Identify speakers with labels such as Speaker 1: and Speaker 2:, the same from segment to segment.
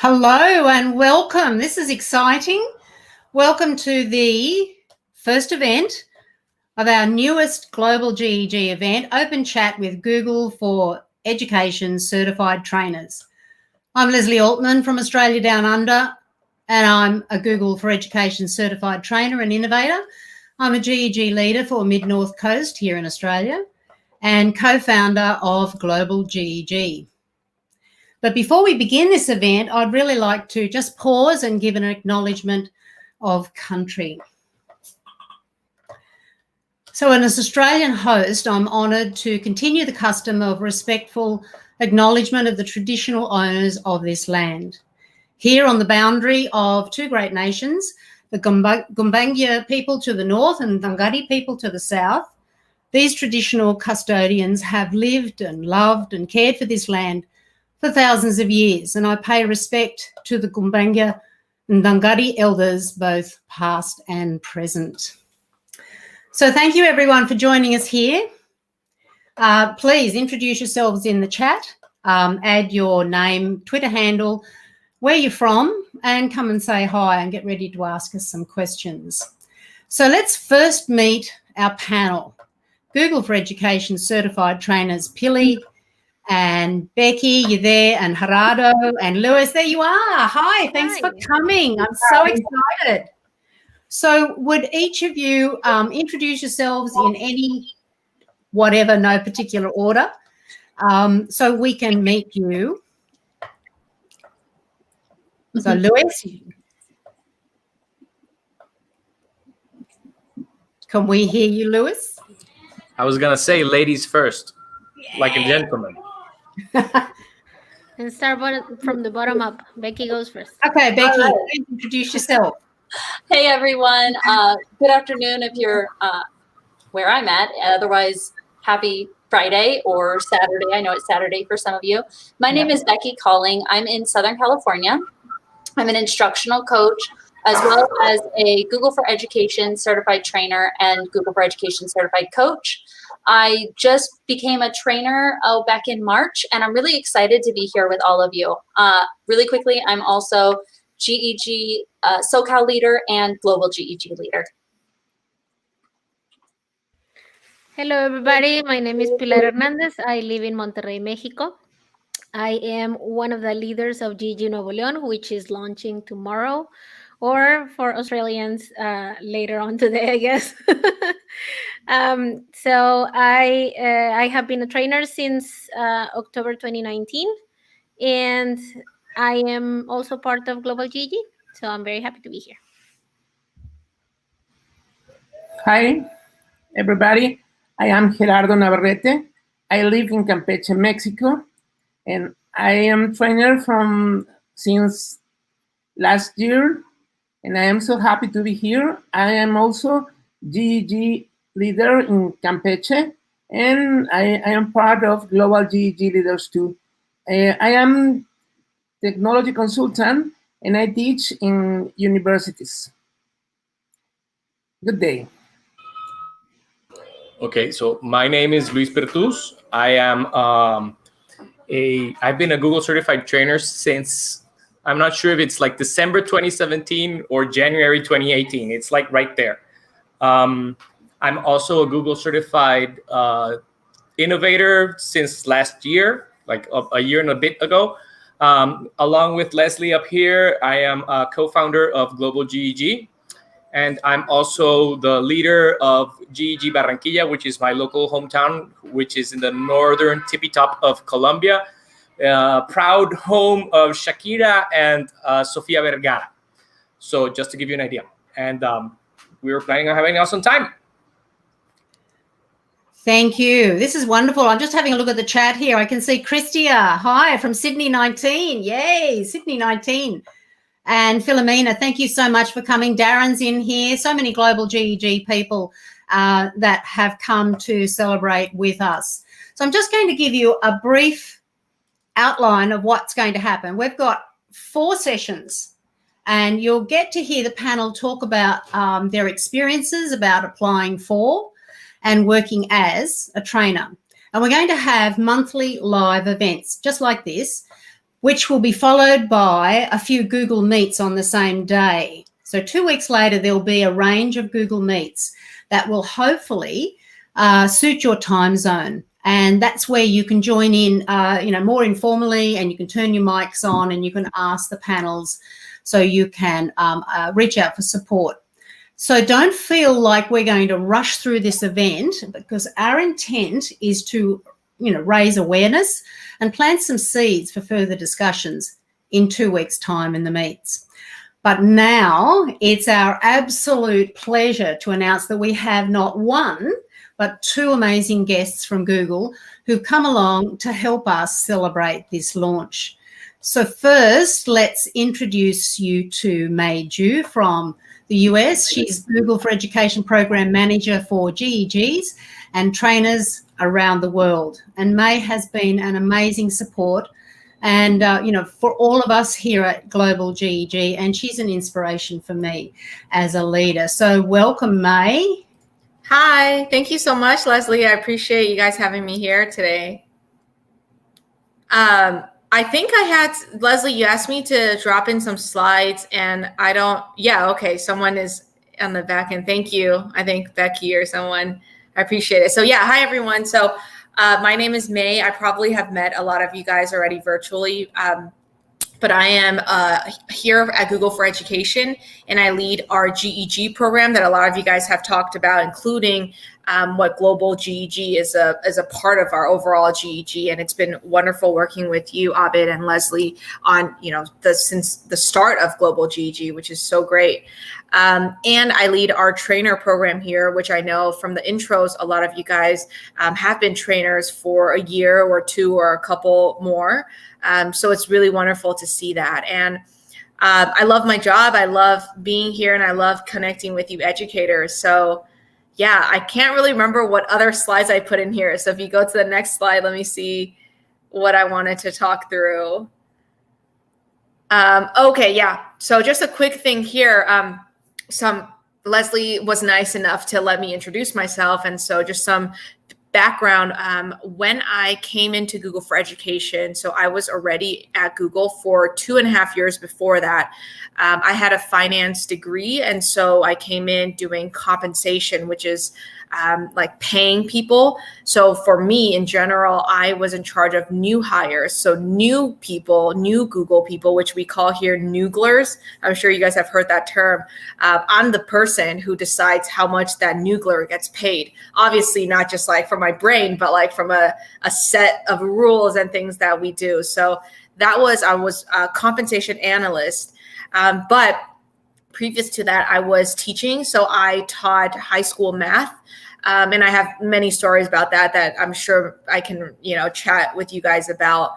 Speaker 1: Hello and welcome. This is exciting. Welcome to the first event of our newest Global GEG event, Open Chat with Google for Education Certified Trainers. I'm Leslie Altman from Australia Down Under, and I'm a Google for Education Certified Trainer and Innovator. I'm a GEG leader for Mid-North Coast here in Australia and co-founder of Global GEG. But before we begin this event, I'd really like to just pause and give an acknowledgement of country. So as Australian host, I'm honoured to continue the custom of respectful acknowledgement of the traditional owners of this land. Here on the boundary of two great nations, the Gumbaynggirr people to the north and Dangari people to the south, these traditional custodians have lived and loved and cared for this land for thousands of years, and I pay respect to the Gumbaynggirr and Dangari elders, both past and present. So thank you everyone for joining us here. Please introduce yourselves in the chat, add your name, Twitter handle, where you're from, and come and say hi and get ready to ask us some questions. So let's first meet our panel. Google for Education Certified Trainers, Pili and Becky, you're there, and Gerardo and Lewis, there you are. Hi, thanks for coming. I'm so excited. So would each of you introduce yourselves in any, whatever, no particular order, so we can meet you. So Lewis, can we hear you, Lewis?
Speaker 2: I was going to say ladies first, like a gentleman.
Speaker 3: And start from the bottom up. Becky goes first.
Speaker 1: Okay, Becky, please introduce yourself.
Speaker 4: Hey, everyone. Good afternoon if you're where I'm at. Otherwise, happy Friday or Saturday. I know it's Saturday for some of you. My name is Becky Calling. I'm in Southern California. I'm an instructional coach as well as a Google for Education certified trainer and Google for Education certified coach. I just became a trainer back in March, and I'm really excited to be here with all of you. Really quickly, I'm also GEG SoCal leader and global GEG leader.
Speaker 3: Hello, everybody. My name is Pilar Hernandez. I live in Monterrey, Mexico. I am one of the leaders of GEG Nuevo León, which is launching tomorrow, or for Australians later on today, I guess. So I have been a trainer since October 2019, and I am also part of Global GEG, so I'm very happy to be here.
Speaker 5: Hi, everybody. I am Gerardo Navarrete. I live in Campeche, Mexico, and I am trainer since last year, and I am so happy to be here. I am also GEG leader in Campeche, and I am part of Global GEG Leaders too. I am technology consultant, and I teach in universities. Good day.
Speaker 2: Okay, so my name is Luis Pertuz. I am I've been a Google certified trainer since, I'm not sure if it's like December 2017 or January 2018. It's like right there. I'm also a Google certified innovator since last year, like a year and a bit ago. Along with Leslie up here, I am a co-founder of Global GEG. And I'm also the leader of GEG Barranquilla, which is my local hometown, which is in the northern tippy top of Colombia. Proud home of Shakira and Sofia Vergara. So just to give you an idea. And we were planning on having an awesome time.
Speaker 1: Thank you. This is wonderful. I'm just having a look at the chat here. I can see Christia. Hi, from Sydney 19. Yay, Sydney 19. And Philomena, thank you so much for coming. Darren's in here. So many global GEG people that have come to celebrate with us. So I'm just going to give you a brief outline of what's going to happen. We've got 4 sessions, and you'll get to hear the panel talk about their experiences about applying for and working as a trainer. And we're going to have monthly live events just like this. which will be followed by a few Google Meets on the same day. So 2 weeks later, there'll be a range of Google Meets that will hopefully suit your time zone. And that's where you can join in, more informally, and you can turn your mics on and you can ask the panels, so you can reach out for support. So don't feel like we're going to rush through this event, because our intent is to, raise awareness and plant some seeds for further discussions in 2 weeks' time in the meets. But now it's our absolute pleasure to announce that we have not one, but 2 amazing guests from Google who've come along to help us celebrate this launch. So first, let's introduce you to May Ju from the US. She's Google for Education Program Manager for GEGs and trainers around the world. And May has been an amazing support and, for all of us here at Global GEG, and she's an inspiration for me as a leader. So welcome, May.
Speaker 6: Hi, thank you so much, Leslie. I appreciate you guys having me here today. I think Leslie, you asked me to drop in some slides and okay, someone is on the back end. Thank you. I think Becky or someone, I appreciate it. So yeah, hi everyone. So my name is May. I probably have met a lot of you guys already virtually, but I am here at Google for Education, and I lead our GEG program that a lot of you guys have talked about, including what Global GEG is a part of our overall GEG. And it's been wonderful working with you, Abid and Leslie, on since the start of Global GEG, which is so great. And I lead our trainer program here, which I know from the intros, a lot of you guys have been trainers for a year or 2 or a couple more. So it's really wonderful to see that. And I love my job. I love being here, and I love connecting with you educators. So yeah, I can't really remember what other slides I put in here. So if you go to the next slide, let me see what I wanted to talk through. Okay, yeah. So just a quick thing here. Leslie was nice enough to let me introduce myself. And so just some background, when I came into Google for Education, so I was already at Google for 2.5 years before that. I had a finance degree, and so I came in doing compensation, which is like paying people. So for me in general, I was in charge of new hires. So new people, new Google people, which we call here nooglers. I'm sure you guys have heard that term. I'm the person who decides how much that noogler gets paid. Obviously, not just like from my brain, but like from a set of rules and things that we do. So I was a compensation analyst. But previous to that, I was teaching. So I taught high school math. And I have many stories about that I'm sure I can, chat with you guys about.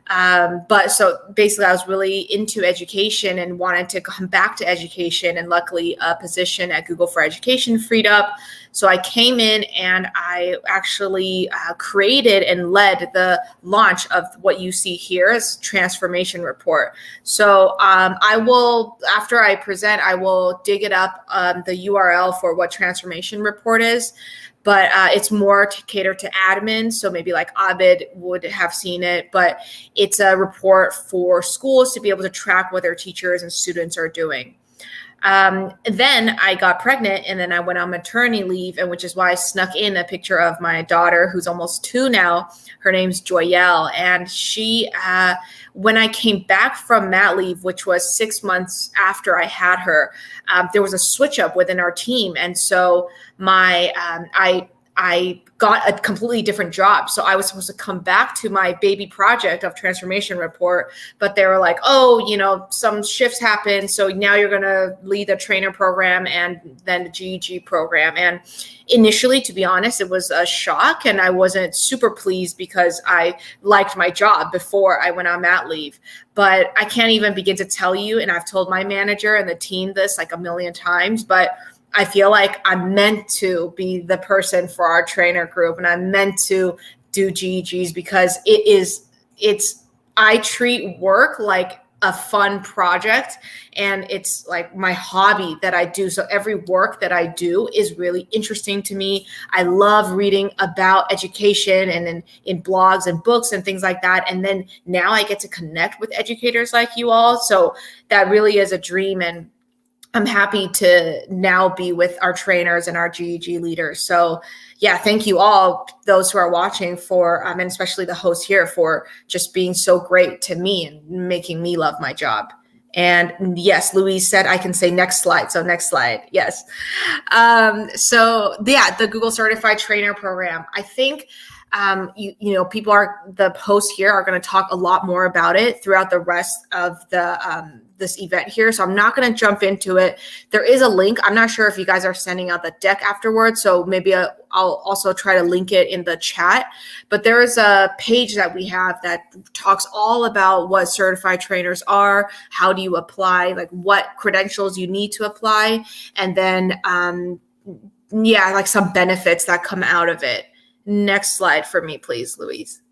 Speaker 6: But so basically I was really into education and wanted to come back to education, and luckily a position at Google for Education freed up. So I came in and I actually created and led the launch of what you see here as transformation report. So I will, after I present, I will dig it up, the URL for what transformation report is. But it's more to cater to admins. So maybe like Abid would have seen it, but it's a report for schools to be able to track what their teachers and students are doing. Then I got pregnant, and then I went on maternity leave, and which is why I snuck in a picture of my daughter, who's almost 2 now. Her name's Joyelle, and she, when I came back from mat leave, which was 6 months after I had her, there was a switch up within our team, and so I got a completely different job. So I was supposed to come back to my baby project of transformation report, but they were like, oh, some shifts happen. So now you're going to lead the trainer program and then the GEG program. And initially, to be honest, it was a shock, and I wasn't super pleased because I liked my job before I went on mat leave. But I can't even begin to tell you, and I've told my manager and the team this like a million times, but I feel like I'm meant to be the person for our trainer group, and I'm meant to do GEGs because I treat work like a fun project, and it's like my hobby that I do. So every work that I do is really interesting to me. I love reading about education and in blogs and books and things like that. And then now I get to connect with educators like you all. So that really is a dream. And I'm happy to now be with our trainers and our GEG leaders. So yeah, thank you all, those who are watching, for, and especially the host here, for just being so great to me and making me love my job. And yes, Louise said I can say next slide. So next slide, yes. So yeah, the Google Certified Trainer Program. I think people the hosts here are going to talk a lot more about it throughout the rest of the this event here. So I'm not going to jump into it. There is a link. I'm not sure if you guys are sending out the deck afterwards, so maybe I'll also try to link it in the chat. But there is a page that we have that talks all about what certified trainers are, how do you apply, like what credentials you need to apply, and then like some benefits that come out of it. Next slide for me, please, Louise.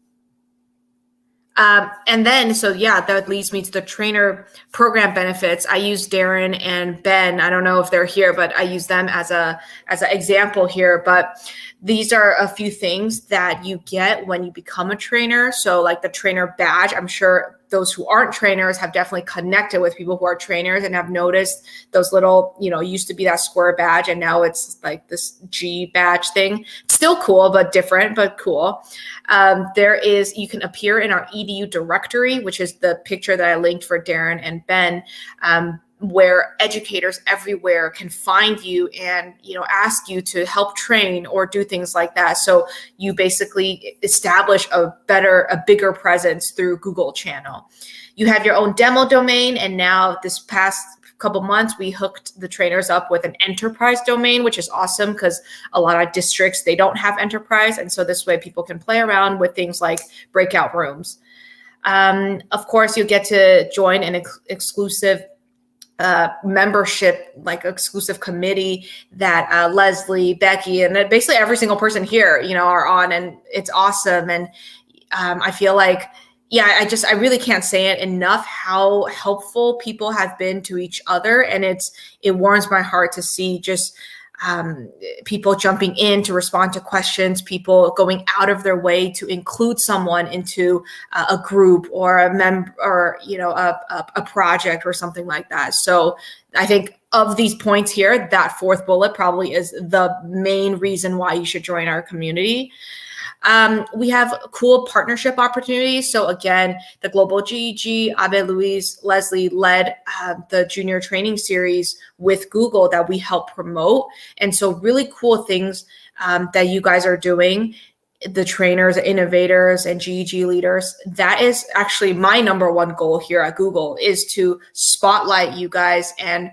Speaker 6: And then, so yeah, that leads me to the trainer program benefits. I use Darren and Ben. I don't know if they're here, but I use them as an example here. But these are a few things that you get when you become a trainer. So like the trainer badge, I'm sure those who aren't trainers have definitely connected with people who are trainers and have noticed those little, used to be that square badge, and now it's like this G badge thing. It's still cool, but different, but cool. You can appear in our EDU directory, which is the picture that I linked for Darren and Ben, where educators everywhere can find you and, ask you to help train or do things like that. So you basically establish a bigger presence through Google channel. You have your own demo domain. And now this past couple months, we hooked the trainers up with an enterprise domain, which is awesome because a lot of districts, they don't have enterprise. And so this way people can play around with things like breakout rooms. Of course, you get to join an exclusive membership, like exclusive committee that Leslie, Becky, and basically every single person here, are on, and it's awesome. And I feel like, I really can't say it enough how helpful people have been to each other, and it warms my heart to see just people jumping in to respond to questions, people going out of their way to include someone into a group or a member, or a project or something like that. So I think of these points here, that fourth bullet probably is the main reason why you should join our community. We have cool partnership opportunities. So again, the Global GEG, Abe, Louise, Leslie led the junior training series with Google that we help promote. And so really cool things that you guys are doing, the trainers, innovators, and GEG leaders. That is actually my number one goal here at Google, is to spotlight you guys and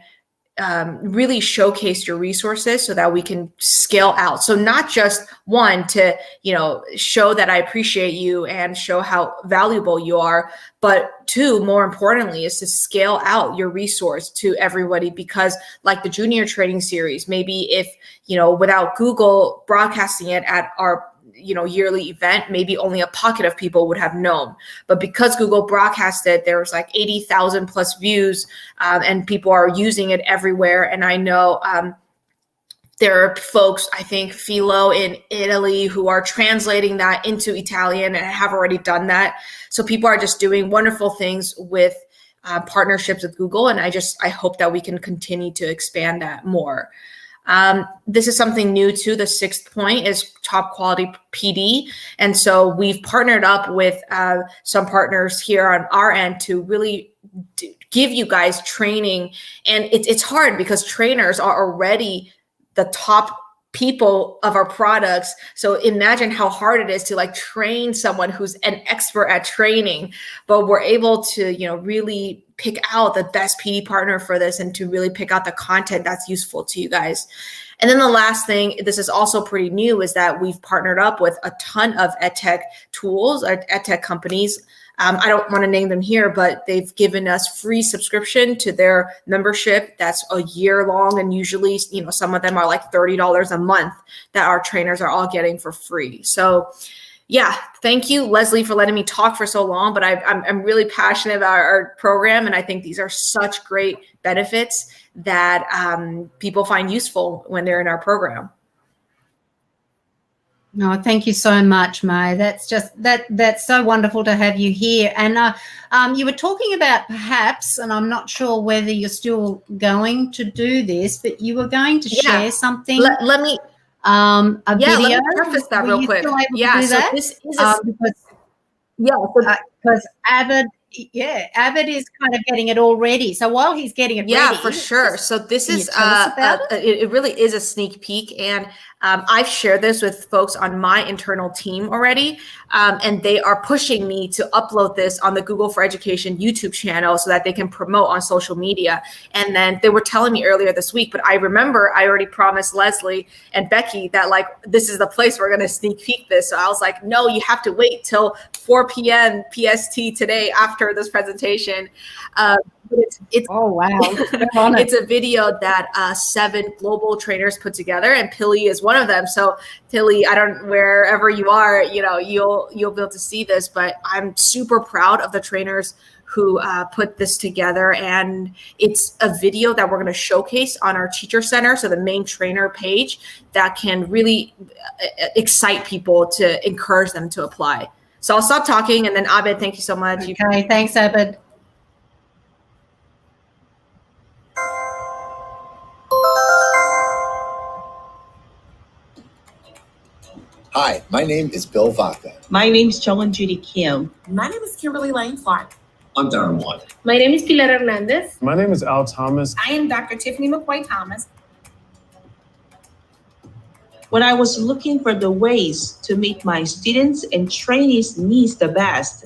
Speaker 6: really showcase your resources so that we can scale out. So not just one, to, show that I appreciate you and show how valuable you are, but two, more importantly, is to scale out your resource to everybody. Because like the junior training series, maybe if, without Google broadcasting it at our yearly event, maybe only a pocket of people would have known. But because Google broadcasted, there was like 80,000 plus views, and people are using it everywhere. And I know there are folks, I think Philo in Italy, who are translating that into Italian and have already done that. So people are just doing wonderful things with partnerships with Google. And I hope that we can continue to expand that more. This is something new too. The sixth point is top quality PD. And so we've partnered up with some partners here on our end to really give you guys training. And it's hard because trainers are already the top people of our products. So imagine how hard it is to train someone who's an expert at training, but we're able to, really pick out the best PD partner for this and to really pick out the content that's useful to you guys. And then the last thing, this is also pretty new, is that we've partnered up with a ton of EdTech tools, or EdTech companies. I don't want to name them here, but they've given us free subscription to their membership that's a year long. And usually, some of them are like $30 a month that our trainers are all getting for free. So Yeah, thank you, Leslie, for letting me talk for so long. But I'm really passionate about our program, and I think these are such great benefits that people find useful when they're in our program.
Speaker 1: No, thank you so much, May. That's so wonderful to have you here. And you were talking about perhaps, and I'm not sure whether you're still going to do this, but you were going to share something.
Speaker 6: Let me
Speaker 1: a video.
Speaker 6: Let me preface that real quick.
Speaker 1: This is because Avid is kind of getting it all ready. So while he's getting it ready,
Speaker 6: yeah, for sure. So this is it really is a sneak peek, and I've shared this with folks on my internal team already, and they are pushing me to upload this on the Google for Education YouTube channel so that they can promote on social media. And then they were telling me earlier this week, but I remember I already promised Leslie and Becky that like this is the place we're going to sneak peek this. So I was like, no, you have to wait till 4 p.m. PST today after this presentation. It's
Speaker 1: oh wow!
Speaker 6: It's a video that 7 global trainers put together, and Pili is one of them. So Pili, wherever you are, you'll be able to see this. But I'm super proud of the trainers who put this together, and it's a video that we're going to showcase on our Teacher Center, so the main trainer page, that can really excite people to encourage them to apply. So I'll stop talking, and then Abed, thank you so much.
Speaker 1: Okay, thanks, Abed.
Speaker 7: Hi, my name is Bill Vaca.
Speaker 8: My name is Chowan Judy Kim.
Speaker 9: My name is Kimberly Lane Clark.
Speaker 10: I'm Darren White.
Speaker 11: My name is Pilar Hernandez.
Speaker 12: My name is Al Thomas.
Speaker 9: I am Dr. Tiffany McQuay Thomas.
Speaker 8: When I was looking for the ways to meet my students and trainees' needs the best,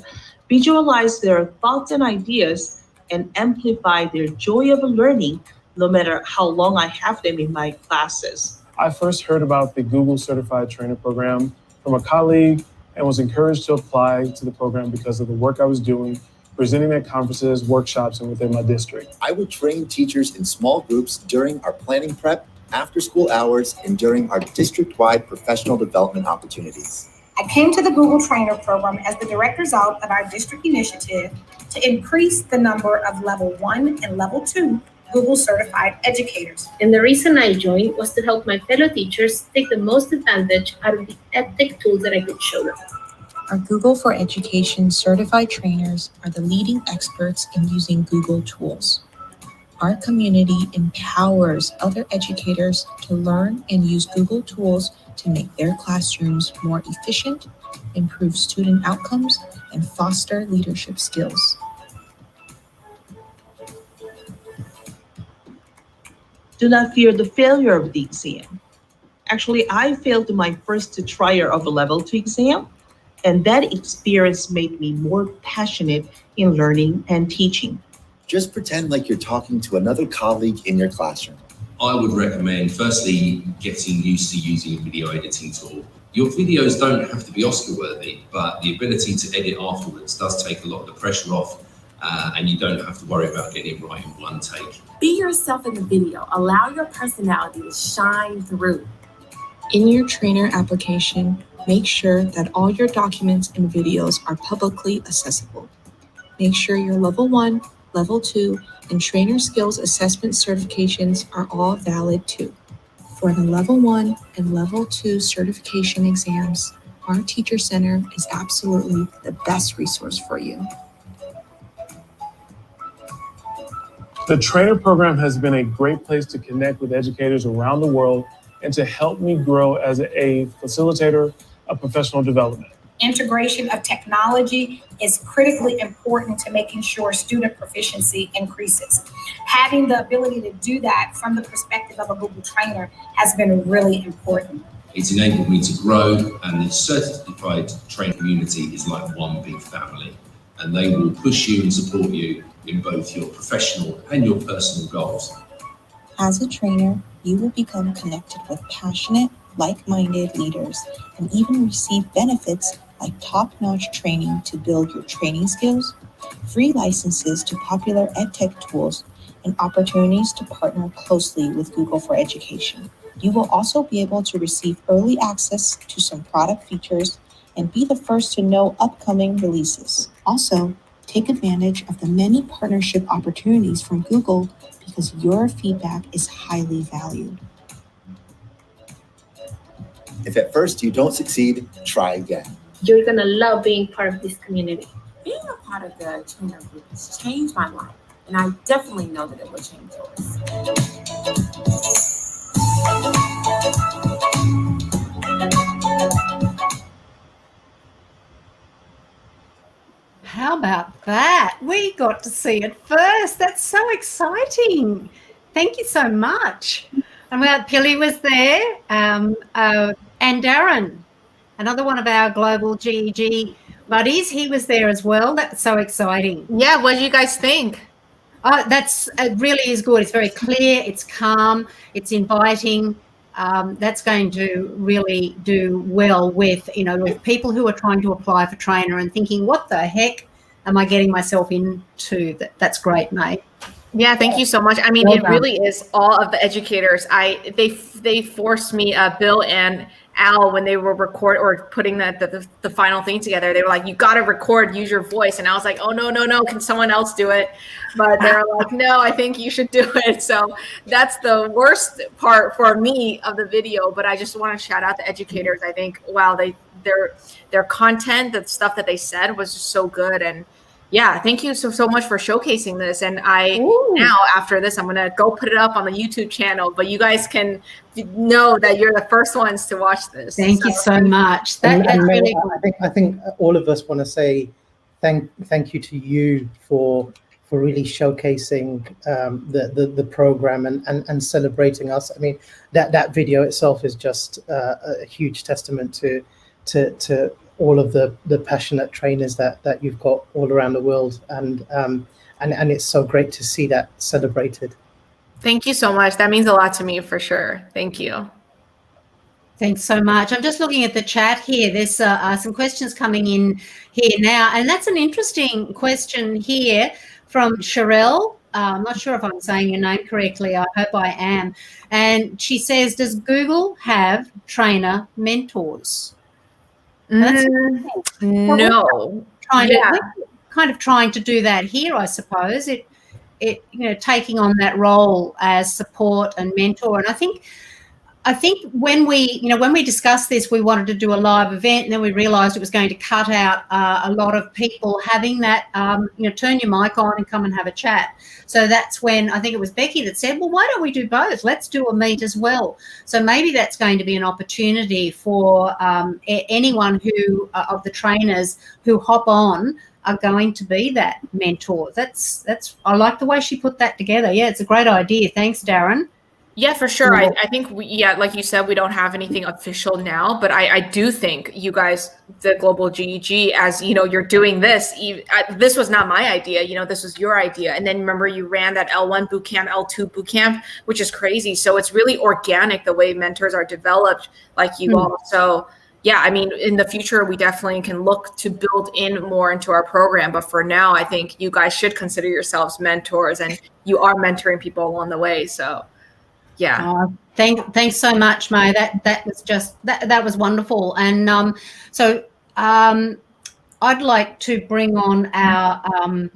Speaker 8: visualize their thoughts and ideas, and amplify their joy of learning, no matter how long I have them in my classes.
Speaker 12: I first heard about the Google Certified Trainer Program from a colleague and was encouraged to apply to the program because of the work I was doing, presenting at conferences, workshops, and within my district.
Speaker 7: I would train teachers in small groups during our planning prep, after school hours, and during our district-wide professional development opportunities.
Speaker 9: I came to the Google Trainer Program as the direct result of our district initiative to increase the number of level 1 and level 2 Google certified educators.
Speaker 11: And the reason I joined was to help my fellow teachers take the most advantage out of the EdTech tools that I could show them.
Speaker 13: Our Google for Education certified trainers are the leading experts in using Google tools. Our community empowers other educators to learn and use Google tools to make their classrooms more efficient, improve student outcomes, and foster leadership skills.
Speaker 8: Do not fear the failure of the exam. Actually, I failed my first trial of a level 2 exam, and that experience made me more passionate in learning and teaching.
Speaker 7: Just pretend like you're talking to another colleague in your classroom.
Speaker 10: I would recommend, firstly, getting used to using a video editing tool. Your videos don't have to be Oscar-worthy, but the ability to edit afterwards does take a lot of the pressure off, and you don't have to worry about getting it right in one take.
Speaker 9: Be yourself in the video. Allow your personality to shine through.
Speaker 13: In your trainer application, make sure that all your documents and videos are publicly accessible. Make sure your level 1, level 2, and trainer skills assessment certifications are all valid too. For the level 1 and level 2 certification exams, our Teacher Center is absolutely the best resource for you.
Speaker 12: The trainer program has been a great place to connect with educators around the world and to help me grow as a facilitator of professional development.
Speaker 9: Integration of technology is critically important to making sure student proficiency increases. Having the ability to do that from the perspective of a Google trainer has been really important.
Speaker 10: It's enabled me to grow, and the certified trainer community is like one big family, and they will push you and support you in both your professional and your personal goals.
Speaker 13: As a trainer, you will become connected with passionate, like-minded leaders and even receive benefits like top-notch training to build your training skills, free licenses to popular EdTech tools, and opportunities to partner closely with Google for Education. You will also be able to receive early access to some product features and be the first to know upcoming releases. Also, take advantage of the many partnership opportunities from Google because your feedback is highly valued.
Speaker 7: If at first you don't succeed, try again.
Speaker 11: You're gonna love being part of this community.
Speaker 14: Being a part of the trainer group has changed my life, and I definitely know that it will change yours.
Speaker 1: How about that? We got to see it first. That's so exciting. Thank you so much. And Pili was there, and Darren, another one of our global GEG buddies, he was there as well. That's so exciting.
Speaker 6: Yeah, what do you guys think?
Speaker 1: It really is good. It's very clear, it's calm, it's inviting. That's going to really do well with, with people who are trying to apply for trainer and thinking, what the heck am I getting myself into? That's great, mate.
Speaker 6: Yeah, thank you so much. I mean, it really is all of the educators. They forced me, Bill and Al, when they were putting the final thing together, they were like, you got to record, use your voice. And I was like, oh, no, can someone else do it? But they're like, no, I think you should do it. So that's the worst part for me of the video. But I just want to shout out the educators. I think, wow, their content, the stuff that they said was just so good. And yeah, thank you so much for showcasing this. And now after this, I'm going to go put it up on the YouTube channel, but you guys can know that you're the first ones to watch this.
Speaker 1: Thank you so much. That's really good.
Speaker 15: I think all of us want to say thank you to you for really showcasing the program and celebrating us. I mean, that video itself is just a huge testament to all of the passionate trainers that you've got all around the world, and it's so great to see that celebrated.
Speaker 6: Thank you so much. That means a lot to me for sure. Thank you.
Speaker 1: Thanks so much. I'm just looking at the chat here. There's some questions coming in here now, and that's an interesting question here from Sherelle. I'm not sure if I'm saying your name correctly. I hope I am. And she says, does Google have trainer mentors?
Speaker 6: No.
Speaker 1: Kind of trying to do that here, I suppose. It taking on that role as support and mentor. And I think when we discussed this, we wanted to do a live event, and then we realised it was going to cut out a lot of people having that, turn your mic on and come and have a chat. So that's when I think it was Becky that said, well, why don't we do both? Let's do a meet as well. So maybe that's going to be an opportunity for anyone who of the trainers who hop on are going to be that mentor. That's I like the way she put that together. Yeah, it's a great idea. Thanks, Darren.
Speaker 6: Yeah, for sure. I think, like you said, we don't have anything official now, but I do think you guys, the Global GEG, as you're doing this. This was not my idea. This was your idea. And then remember, you ran that L1 bootcamp, L2 bootcamp, which is crazy. So it's really organic the way mentors are developed, like you all. So yeah, I mean, in the future, we definitely can look to build in more into our program. But for now, I think you guys should consider yourselves mentors, and you are mentoring people along the way. So. Yeah.
Speaker 1: Thanks so much, Mo. That was just that was wonderful. And I'd like to bring on our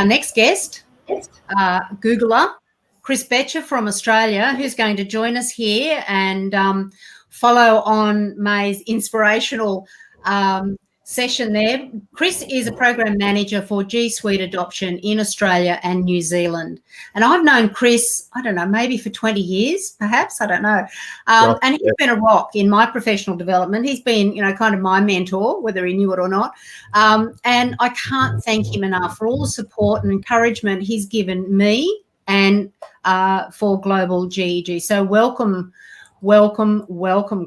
Speaker 1: next guest, Googler, Chris Bettcher from Australia, who's going to join us here and follow on May's inspirational session there. Chris is a program manager for G Suite adoption in Australia and New Zealand. And I've known Chris, I don't know, maybe for 20 years, perhaps, I don't know. And he's been a rock in my professional development. He's been, kind of my mentor, whether he knew it or not. And I can't thank him enough for all the support and encouragement he's given me and for Global GEG. So welcome,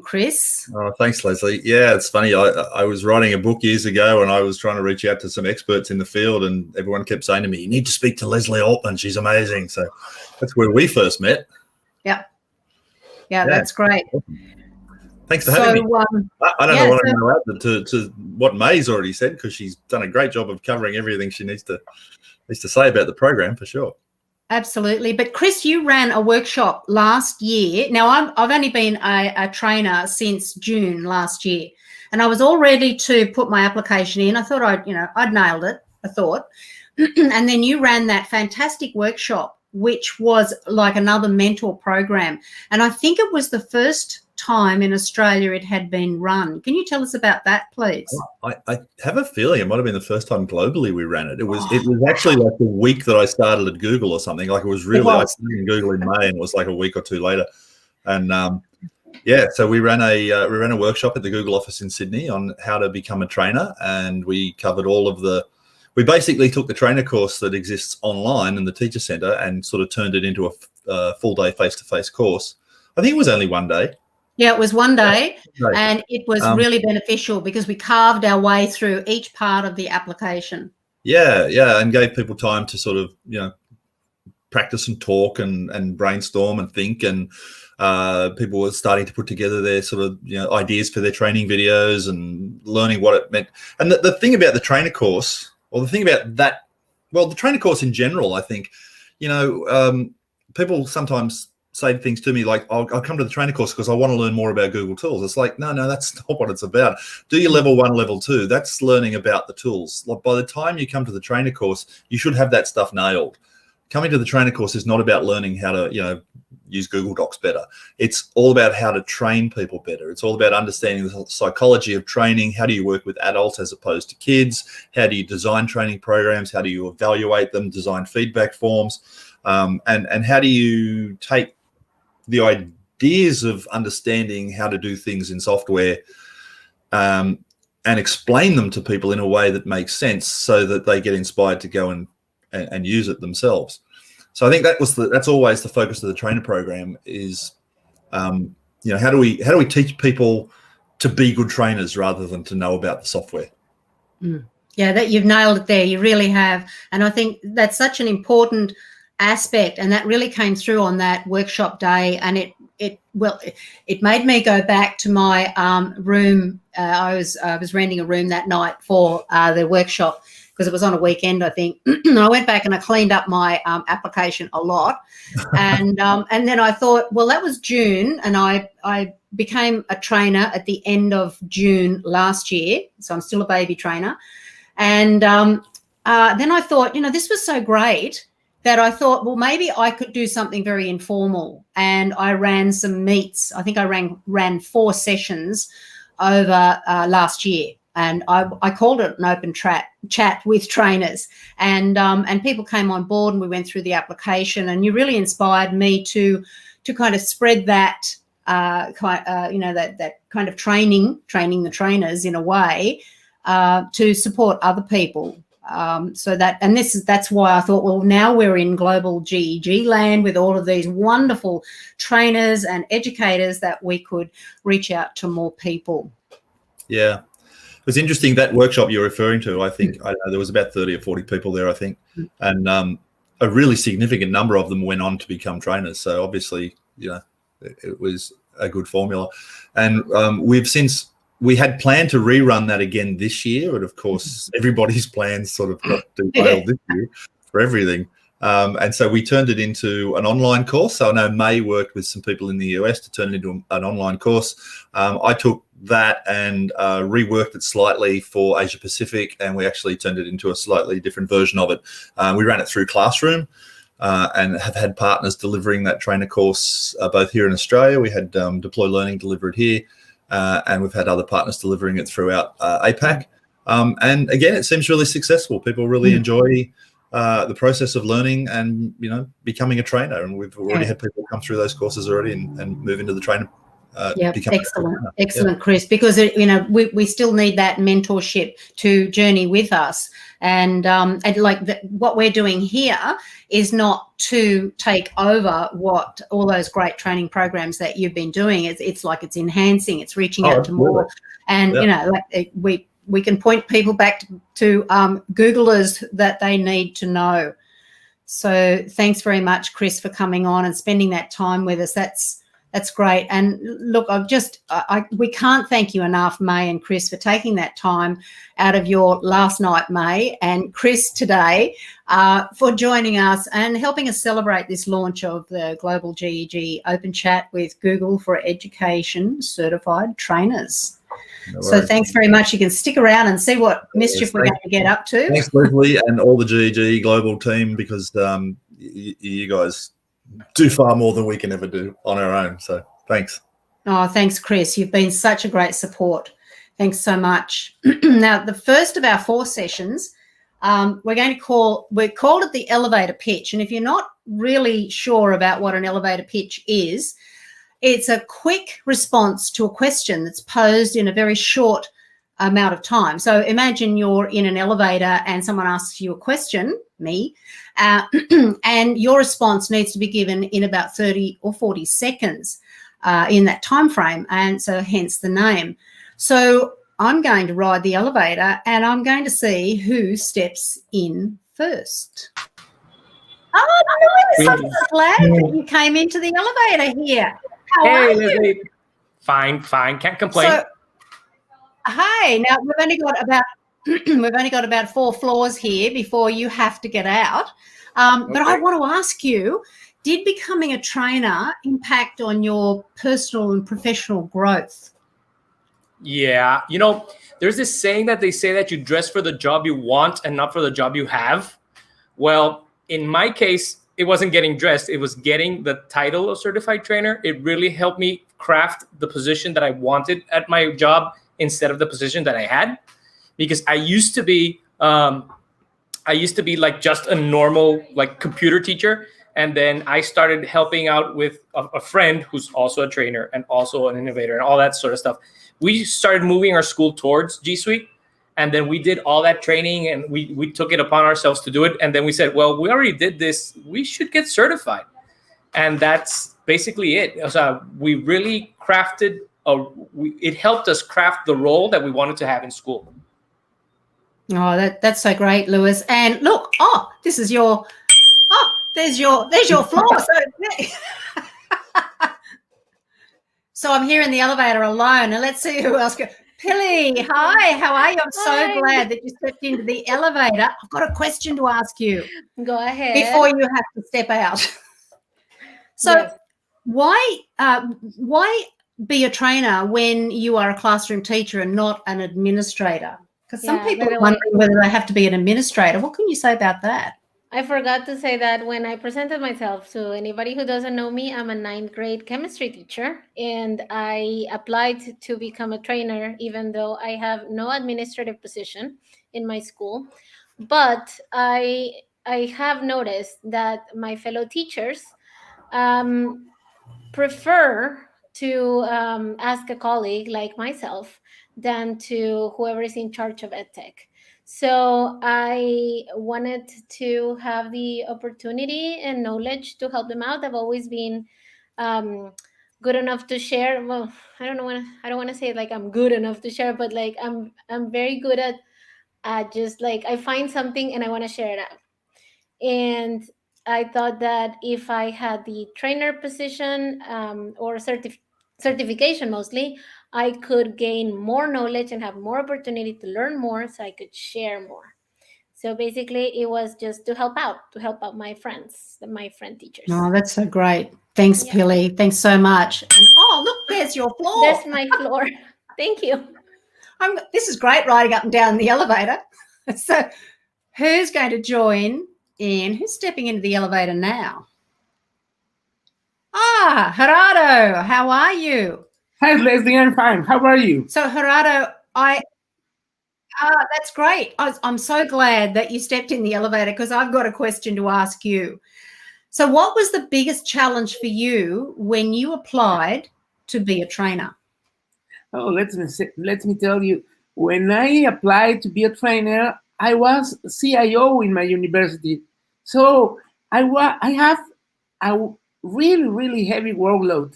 Speaker 1: Chris.
Speaker 16: Oh, thanks, Leslie. Yeah, it's funny. I was writing a book years ago, and I was trying to reach out to some experts in the field, and everyone kept saying to me, you need to speak to Leslie Altman. She's amazing. So that's where we first met.
Speaker 1: Yeah, that's great.
Speaker 16: Thanks for having me. I don't know what I'm going to add to what May's already said, because she's done a great job of covering everything she needs to say about the program, for sure.
Speaker 1: Absolutely. But Chris, you ran a workshop last year. Now, I've only been a trainer since June last year. and I was all ready to put my application in. I thought I'd nailed it, I thought. And then you ran that fantastic workshop, which was like another mentor program. And I think it was the first time in Australia it had been run. Can you tell us about that, please?
Speaker 16: I have a feeling it might have been the first time globally we ran it. It was actually like the week that I started at Google or something. Like it was really, I started in Google in May and it was like a week or two later. And yeah, so we ran a workshop at the Google office in Sydney on how to become a trainer, and we covered all of we basically took the trainer course that exists online in the Teacher Centre and sort of turned it into a full day face-to-face course. I think it was only one day.
Speaker 1: Yeah, it was one day, and it was really beneficial because we carved our way through each part of the application.
Speaker 16: Yeah, and gave people time to sort of, practice and talk and brainstorm and think, and people were starting to put together their sort of ideas for their training videos and learning what it meant. And the thing about the trainer course, or the thing about that, well, the trainer course in general, I think, people sometimes say things to me like, I'll come to the trainer course because I want to learn more about Google tools. It's like, no, that's not what it's about. Do your level 1, level 2. That's learning about the tools. Like by the time you come to the trainer course, you should have that stuff nailed. Coming to the trainer course is not about learning how to, use Google Docs better. It's all about how to train people better. It's all about understanding the psychology of training. How do you work with adults as opposed to kids? How do you design training programs? How do you evaluate them, design feedback forms? And how do you take the ideas of understanding how to do things in software and explain them to people in a way that makes sense so that they get inspired to go and use it themselves. So I think that's always the focus of the trainer program is, how do we teach people to be good trainers rather than to know about the software?
Speaker 1: Yeah, that you've nailed it there. You really have. And I think that's such an important aspect, and that really came through on that workshop day. And it made me go back to my room. I was renting a room that night for the workshop because it was on a weekend, I think. And I went back and I cleaned up my application a lot. And then I thought, well, that was June, and I became a trainer at the end of June last year. So I'm still a baby trainer. And then I thought, this was so great that I thought, well, maybe I could do something very informal. And I ran some meets. I think I ran 4 sessions over last year. And I called it an open chat with trainers, and people came on board, and we went through the application, and you really inspired me to kind of spread that that kind of training the trainers in a way to support other people. That's why I thought, well, now we're in global GEG land with all of these wonderful trainers and educators that we could reach out to more people.
Speaker 16: Yeah. It was interesting, that workshop you're referring to, I think, I don't know, there was about 30 or 40 people there, I think. And a really significant number of them went on to become trainers. So obviously, it was a good formula. And we had planned to rerun that again this year. But of course, everybody's plans sort of got derailed this year for everything. And so we turned it into an online course. So I know May worked with some people in the US to turn it into an online course. I took that and reworked it slightly for Asia Pacific, and we actually turned it into a slightly different version of it. We ran it through Classroom and have had partners delivering that trainer course both here in Australia. We had Deploy Learning deliver it here, and we've had other partners delivering it throughout APAC. And again, it seems really successful. People really enjoy the process of learning and becoming a trainer, and we've already had people come through those courses already and move into the trainer.
Speaker 1: Excellent, Chris, because we still need that mentorship to journey with us, and what we're doing here is not to take over what all those great training programs that you've been doing. It's like it's enhancing, it's reaching out to more, and we can point people back to Googlers that they need to know. So thanks very much, Chris, for coming on and spending that time with us. That's great. And look, we can't thank you enough, May and Chris, for taking that time out of your last night, May, and Chris today for joining us and helping us celebrate this launch of the Global GEG Open Chat with Google for Education Certified Trainers.
Speaker 16: No
Speaker 1: So
Speaker 16: worries.
Speaker 1: thanks very much. You can stick around and see what mischief we're going to get up to.
Speaker 16: Thanks, Leslie, and all the GEG global team, because you guys do far more than we can ever do on our own. So thanks.
Speaker 1: Oh, thanks, Chris. You've been such a great support. Thanks so much. Now, the first of our 4 sessions, we've called it the elevator pitch. And if you're not really sure about what an elevator pitch is, it's a quick response to a question that's posed in a very short amount of time. So imagine you're in an elevator and someone asks you a question, me, and your response needs to be given in about 30 or 40 seconds in that time frame, and so hence the name. So I'm going to ride the elevator and I'm going to see who steps in first. Oh, Lewis, I'm so glad that you came into the elevator here. How are you?
Speaker 2: Leslie. Fine. Can't complain.
Speaker 1: So, hey, now we've only got about 4 floors here before you have to get out. But I want to ask you, did becoming a trainer impact on your personal and professional growth?
Speaker 2: Yeah. You know, there's this saying that they say that you dress for the job you want and not for the job you have. Well, in my case, it wasn't getting dressed. It was getting the title of certified trainer. It really helped me craft the position that I wanted at my job instead of the position that I had. Because I used to be like just a normal like computer teacher. And then I started helping out with a friend who's also a trainer and also an innovator and all that sort of stuff. We started moving our school towards G Suite. And then we did all that training and we took it upon ourselves to do it. And then we said, well, we already did this. We should get certified. And that's basically it. So we really crafted, it helped us craft the role that we wanted to have in school.
Speaker 1: Oh, that's so great, Lewis. And look, there's your floor. So I'm here in the elevator alone, and let's see who else goes. Pilly, hi, how are you? I'm so glad that you stepped into the elevator. I've got a question to ask you.
Speaker 3: Go ahead.
Speaker 1: Before you have to step out. So
Speaker 3: Yes.
Speaker 1: why be a trainer when you are a classroom teacher and not an administrator? Because some people are wondering whether they have to be an administrator. What can you say about that?
Speaker 3: I forgot to say that when I presented myself to anybody who doesn't know me, I'm a 9th grade chemistry teacher, and I applied to become a trainer, even though I have no administrative position in my school. But I have noticed that my fellow teachers prefer to ask a colleague like myself than to whoever is in charge of EdTech. So I wanted to have the opportunity and knowledge to help them out. I've always been good enough to share. Well, I don't want to say like I'm good enough to share, but like I'm very good at just like I find something and I want to share it out. And I thought that if I had the trainer position or certification mostly, I could gain more knowledge and have more opportunity to learn more so I could share more. So basically it was just to help out my friends, my friend teachers.
Speaker 1: Oh, that's so great. Thanks, Pilly. Thanks so much. And look, there's your floor.
Speaker 3: There's my floor. Thank you.
Speaker 1: This is great riding up and down the elevator. So who's going to join in? Who's stepping into the elevator now? Gerardo, how are you?
Speaker 5: Hi, Leslie, I'm fine. How are you?
Speaker 1: So, Gerardo, that's great. I'm so glad that you stepped in the elevator because I've got a question to ask you. So what was the biggest challenge for you when you applied to be a trainer?
Speaker 5: Oh, let me tell you, when I applied to be a trainer, I was CIO in my university. So I have a really, really heavy workload.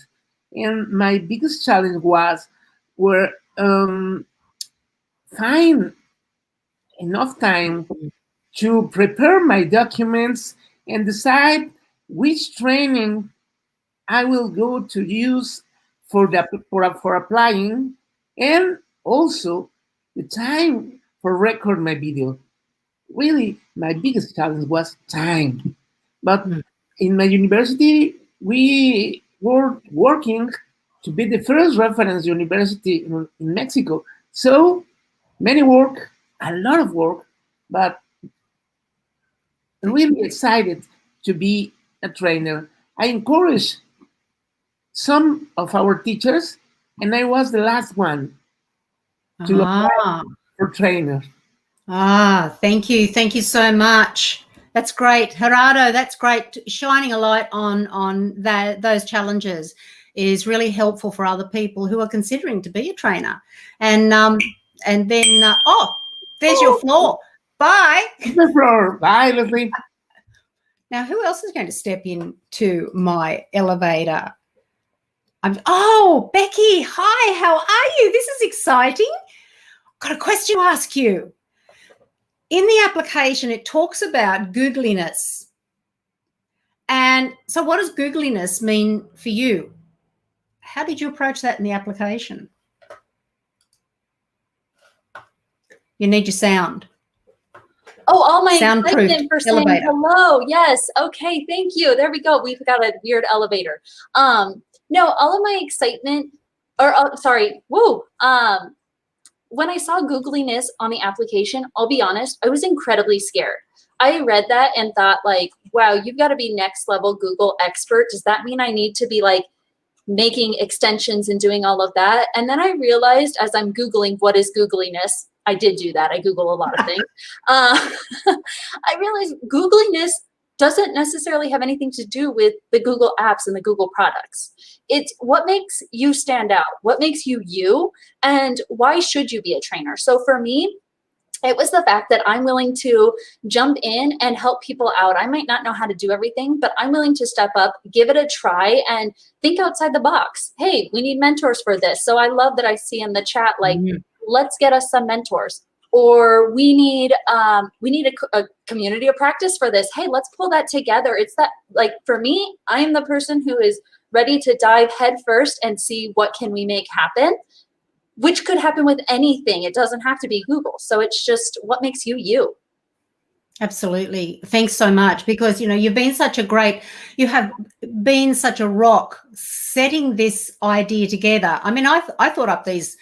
Speaker 5: And my biggest challenge were find enough time to prepare my documents and decide which training I will go to use for applying, and also the time for record my video. Really, my biggest challenge was time. But in my university, we were working to be the first reference university in Mexico. So many work, a lot of work, but really excited to be a trainer. I encourage some of our teachers, and I was the last one to apply for trainer.
Speaker 1: Thank you. Thank you so much. That's great. Gerardo, that's great. Shining a light on those challenges is really helpful for other people who are considering to be a trainer. And then, there's your floor. Bye.
Speaker 5: The floor. Bye, Leslie.
Speaker 1: Now, who else is going to step into my elevator? Becky. Hi, how are you? This is exciting. Got a question to ask you. In the application, it talks about googliness. And so what does googliness mean for you? How did you approach that in the application? You need your sound.
Speaker 4: Oh, all my
Speaker 1: Soundproofed
Speaker 4: excitement for saying
Speaker 1: elevator.
Speaker 4: hello. Yes. Okay. Thank you. There we go. We've got a weird elevator. No, all of my excitement, when I saw googliness on the application, I'll be honest, I was incredibly scared. I read that and thought like, wow, you've got to be next level Google expert. Does that mean I need to be like making extensions and doing all of that? And then I realized as I'm Googling what is googliness, I did do that. I Google a lot of things. I realized googliness doesn't necessarily have anything to do with the Google apps and the Google products. It's what makes you stand out, what makes you you, and why should you be a trainer? So for me, it was the fact that I'm willing to jump in and help people out. I might not know how to do everything, but I'm willing to step up, give it a try, and think outside the box. Hey, we need mentors for this. So I love that I see in the chat, like, let's get us some mentors. Or we need a community of practice for this. Hey, let's pull that together. It's that, like, for me, I am the person who is ready to dive head first and see what can we make happen, which could happen with anything. It doesn't have to be Google. So it's just what makes you you.
Speaker 1: Absolutely. Thanks so much, because, you have been such a rock setting this idea together. I mean, I thought up these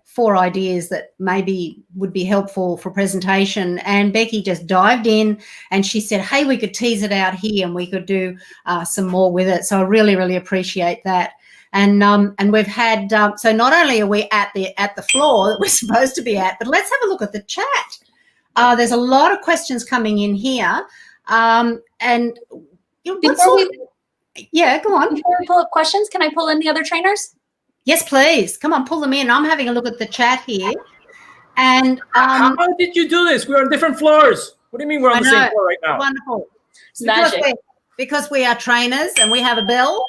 Speaker 1: 4 ideas that maybe would be helpful for presentation, and Becky just dived in and she said, hey, we could tease it out here and we could do some more with it. So I really, really appreciate that. And we've had, so not only are we at the floor that we're supposed to be at, but let's have a look at the chat. There's a lot of questions coming in here. And
Speaker 4: Go on.
Speaker 1: Before we
Speaker 4: pull up questions, can I pull in the other trainers?
Speaker 1: Yes, please. Come on, pull them in. I'm having a look at the chat here. And
Speaker 2: how did you do this? We're on different floors. What do you mean we're on the same floor right now?
Speaker 1: Wonderful.
Speaker 4: It's magic.
Speaker 1: Because we are trainers and we have a bell.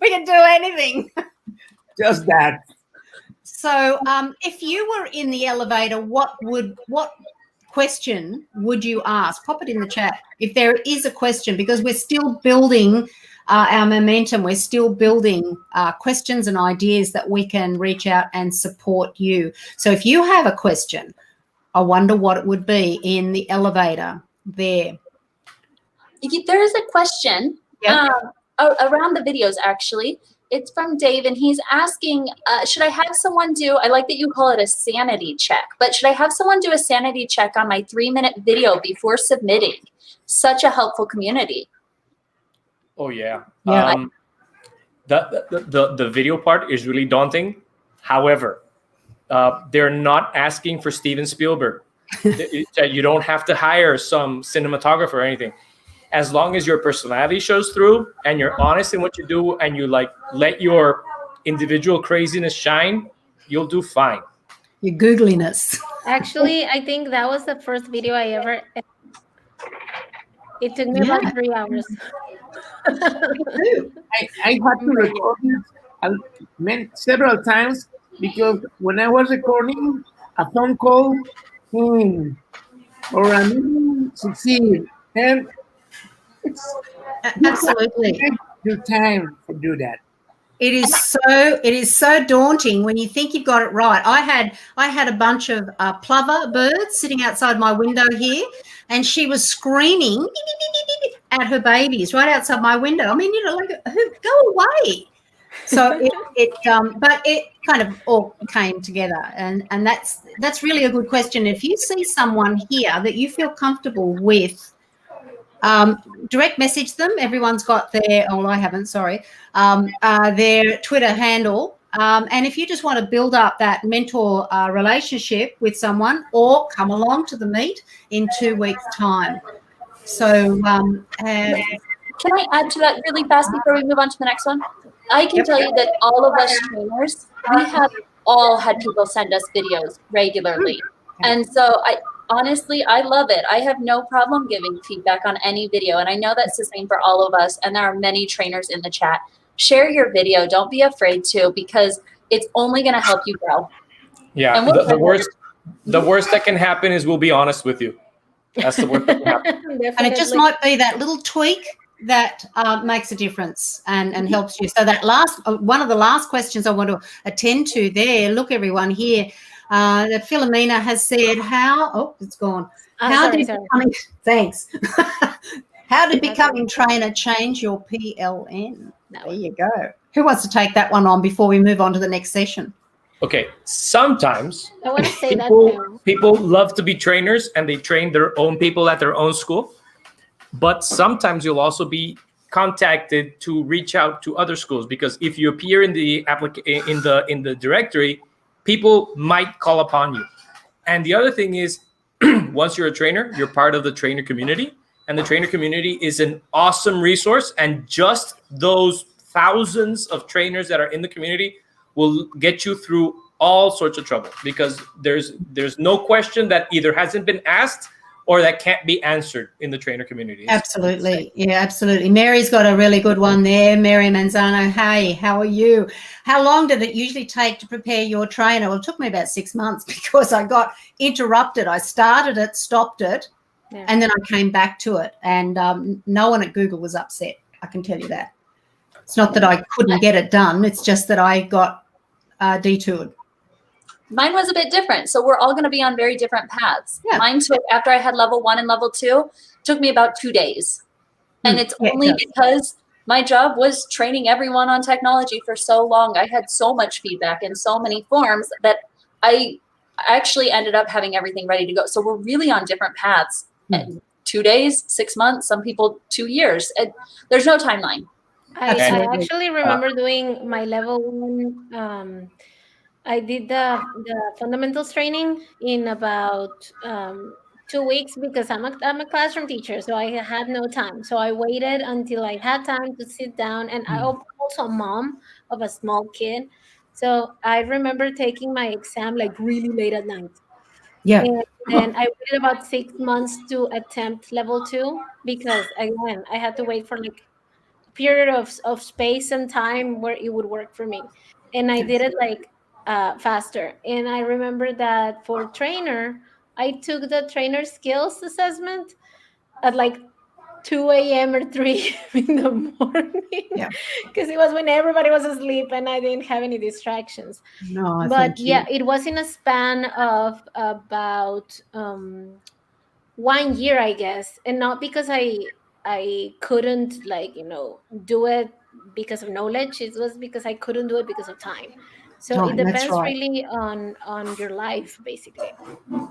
Speaker 1: We can do anything.
Speaker 5: Just that.
Speaker 1: So if you were in the elevator, what question would you ask? Pop it in the chat if there is a question, because we're still building our momentum. We're still building questions and ideas that we can reach out and support you. So if you have a question, I wonder what it would be in the elevator there.
Speaker 4: There is a question around the videos, actually. It's from Dave, and he's asking, should I have someone do, I like that you call it a sanity check, but should I have someone do a sanity check on my 3-minute video before submitting? Such a helpful community.
Speaker 2: Oh, yeah.
Speaker 1: Yeah.
Speaker 2: The video part is really daunting. However, they're not asking for Steven Spielberg. You don't have to hire some cinematographer or anything. As long as your personality shows through and you're honest in what you do and you let your individual craziness shine, you'll do fine.
Speaker 1: Your googliness.
Speaker 3: Actually, I think that was the first video I ever. It took me about 3 hours.
Speaker 5: I had to record it several times, because when I was recording, a phone call or a meeting succeed, and it's
Speaker 1: absolutely
Speaker 5: your time to do that.
Speaker 1: It is so daunting when you think you've got it right. I had a bunch of plover birds sitting outside my window here, and she was screaming, at her babies right outside my window. I mean, like, go away. So but it kind of all came together, and that's really a good question. If you see someone here that you feel comfortable with, direct message them. Everyone's got their, oh, I haven't, sorry, their Twitter handle. And if you just want to build up that mentor relationship with someone, or come along to the meet in 2 weeks' time. So
Speaker 4: can I add to that really fast before we move on to the next one? I can tell you that all of us trainers, we have all had people send us videos regularly. And so honestly, I love it. I have no problem giving feedback on any video. And I know that's the same for all of us. And there are many trainers in the chat. Share your video. Don't be afraid to, because it's only going to help you grow.
Speaker 2: Yeah.
Speaker 4: And
Speaker 2: the worst that can happen is we'll be honest with you. That's the worst that can happen.
Speaker 1: And it just might be that little tweak that makes a difference and helps you. So that one of the last questions I want to attend to there, look, everyone here, that Philomena has said, it's gone. Thanks. How did becoming trainer change your PLN? There you go. Who wants to take that one on before we move on to the next session?
Speaker 2: Okay, sometimes
Speaker 3: I want to say
Speaker 2: people love to be trainers and they train their own people at their own school. But sometimes you'll also be contacted to reach out to other schools, because if you appear in the in the directory, people might call upon you. And the other thing is, once you're a trainer, you're part of the trainer community, and the trainer community is an awesome resource. And just those thousands of trainers that are in the community will get you through all sorts of trouble, because there's no question that either hasn't been asked or that can't be answered in the trainer community.
Speaker 1: Absolutely. Yeah, absolutely. Mary's got a really good one there. Mary Manzano, hey, how are you? How long did it usually take to prepare your trainer? Well, it took me about 6 months because I got interrupted. I started it, stopped it, and then I came back to it. And no one at Google was upset, I can tell you that. It's not that I couldn't get it done. It's just that I got detoured.
Speaker 4: Mine was a bit different. So we're all going to be on very different paths. Yeah. Mine took, after I had level 1 and level 2, took me about 2 days. And it's only because my job was training everyone on technology for so long. I had so much feedback and so many forms that I actually ended up having everything ready to go. So we're really on different paths. 2 days, 6 months, some people 2 years. There's no timeline.
Speaker 3: I actually remember doing my level 1. I did the fundamentals training in about 2 weeks because I'm a classroom teacher, so I had no time. So I waited until I had time to sit down, and I'm also a mom of a small kid. So I remember taking my exam like really late at night.
Speaker 1: Yeah.
Speaker 3: And then I waited about 6 months to attempt level 2 because, again, I had to wait for like a period of space and time where it would work for me. And I did it like faster. And I remember that for trainer, I took the trainer skills assessment at like 2 a.m. or 3 in the morning. Yeah. Because it was when everybody was asleep and I didn't have any distractions.
Speaker 1: No,
Speaker 3: but yeah, it was in a span of about 1 year, I guess. And not because I couldn't do it because of knowledge. It was because I couldn't do it because of time. So it depends really on your life, basically.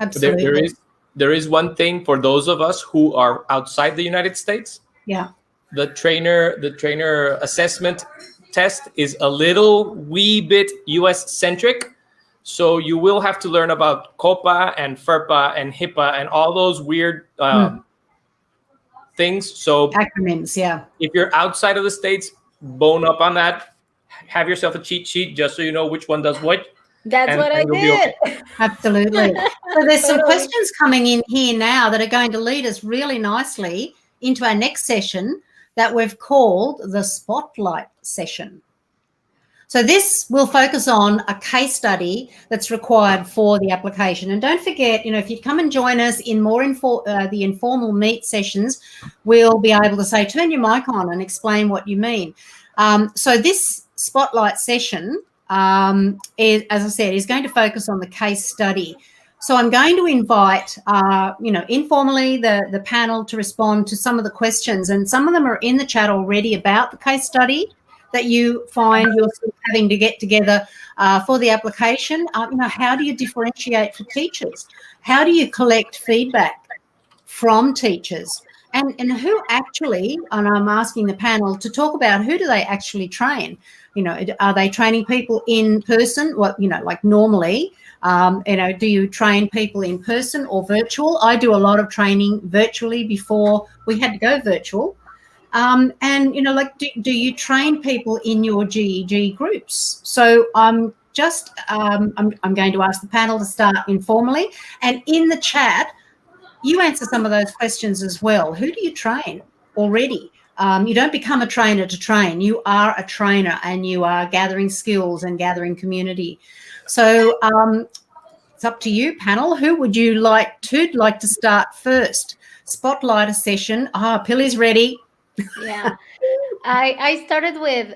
Speaker 1: Absolutely.
Speaker 2: There is one thing for those of us who are outside the United States.
Speaker 1: Yeah.
Speaker 2: The trainer assessment test is a little wee bit US centric. So you will have to learn about COPA and FERPA and HIPAA and all those weird things. So
Speaker 1: acronyms, yeah.
Speaker 2: If you're outside of the States, bone up on that. Have yourself a cheat sheet just so you know which one does what.
Speaker 3: That's what I did.
Speaker 1: Okay. Absolutely. So there's some questions coming in here now that are going to lead us really nicely into our next session that we've called the Spotlight session. So this will focus on a case study that's required for the application. And don't forget, if you come and join us in more the informal meet sessions, we'll be able to say, turn your mic on and explain what you mean. So this Spotlight session, as I said, is going to focus on the case study. So I'm going to invite, informally the panel to respond to some of the questions, and some of them are in the chat already about the case study that you find yourself having to get together for the application. How do you differentiate for teachers? How do you collect feedback from teachers? And who actually, and I'm asking the panel to talk about, who do they actually train? Are they training people in person? Like normally, do you train people in person or virtual? I do a lot of training virtually before we had to go virtual. Do you train people in your GEG groups? So I'm going to ask the panel to start informally, and in the chat, you answer some of those questions as well. Who do you train already? You don't become a trainer to train. You are a trainer, and you are gathering skills and gathering community. So it's up to you, panel. Who would you like to start first? Spotlight a session. Pilly's ready.
Speaker 3: Yeah, I started with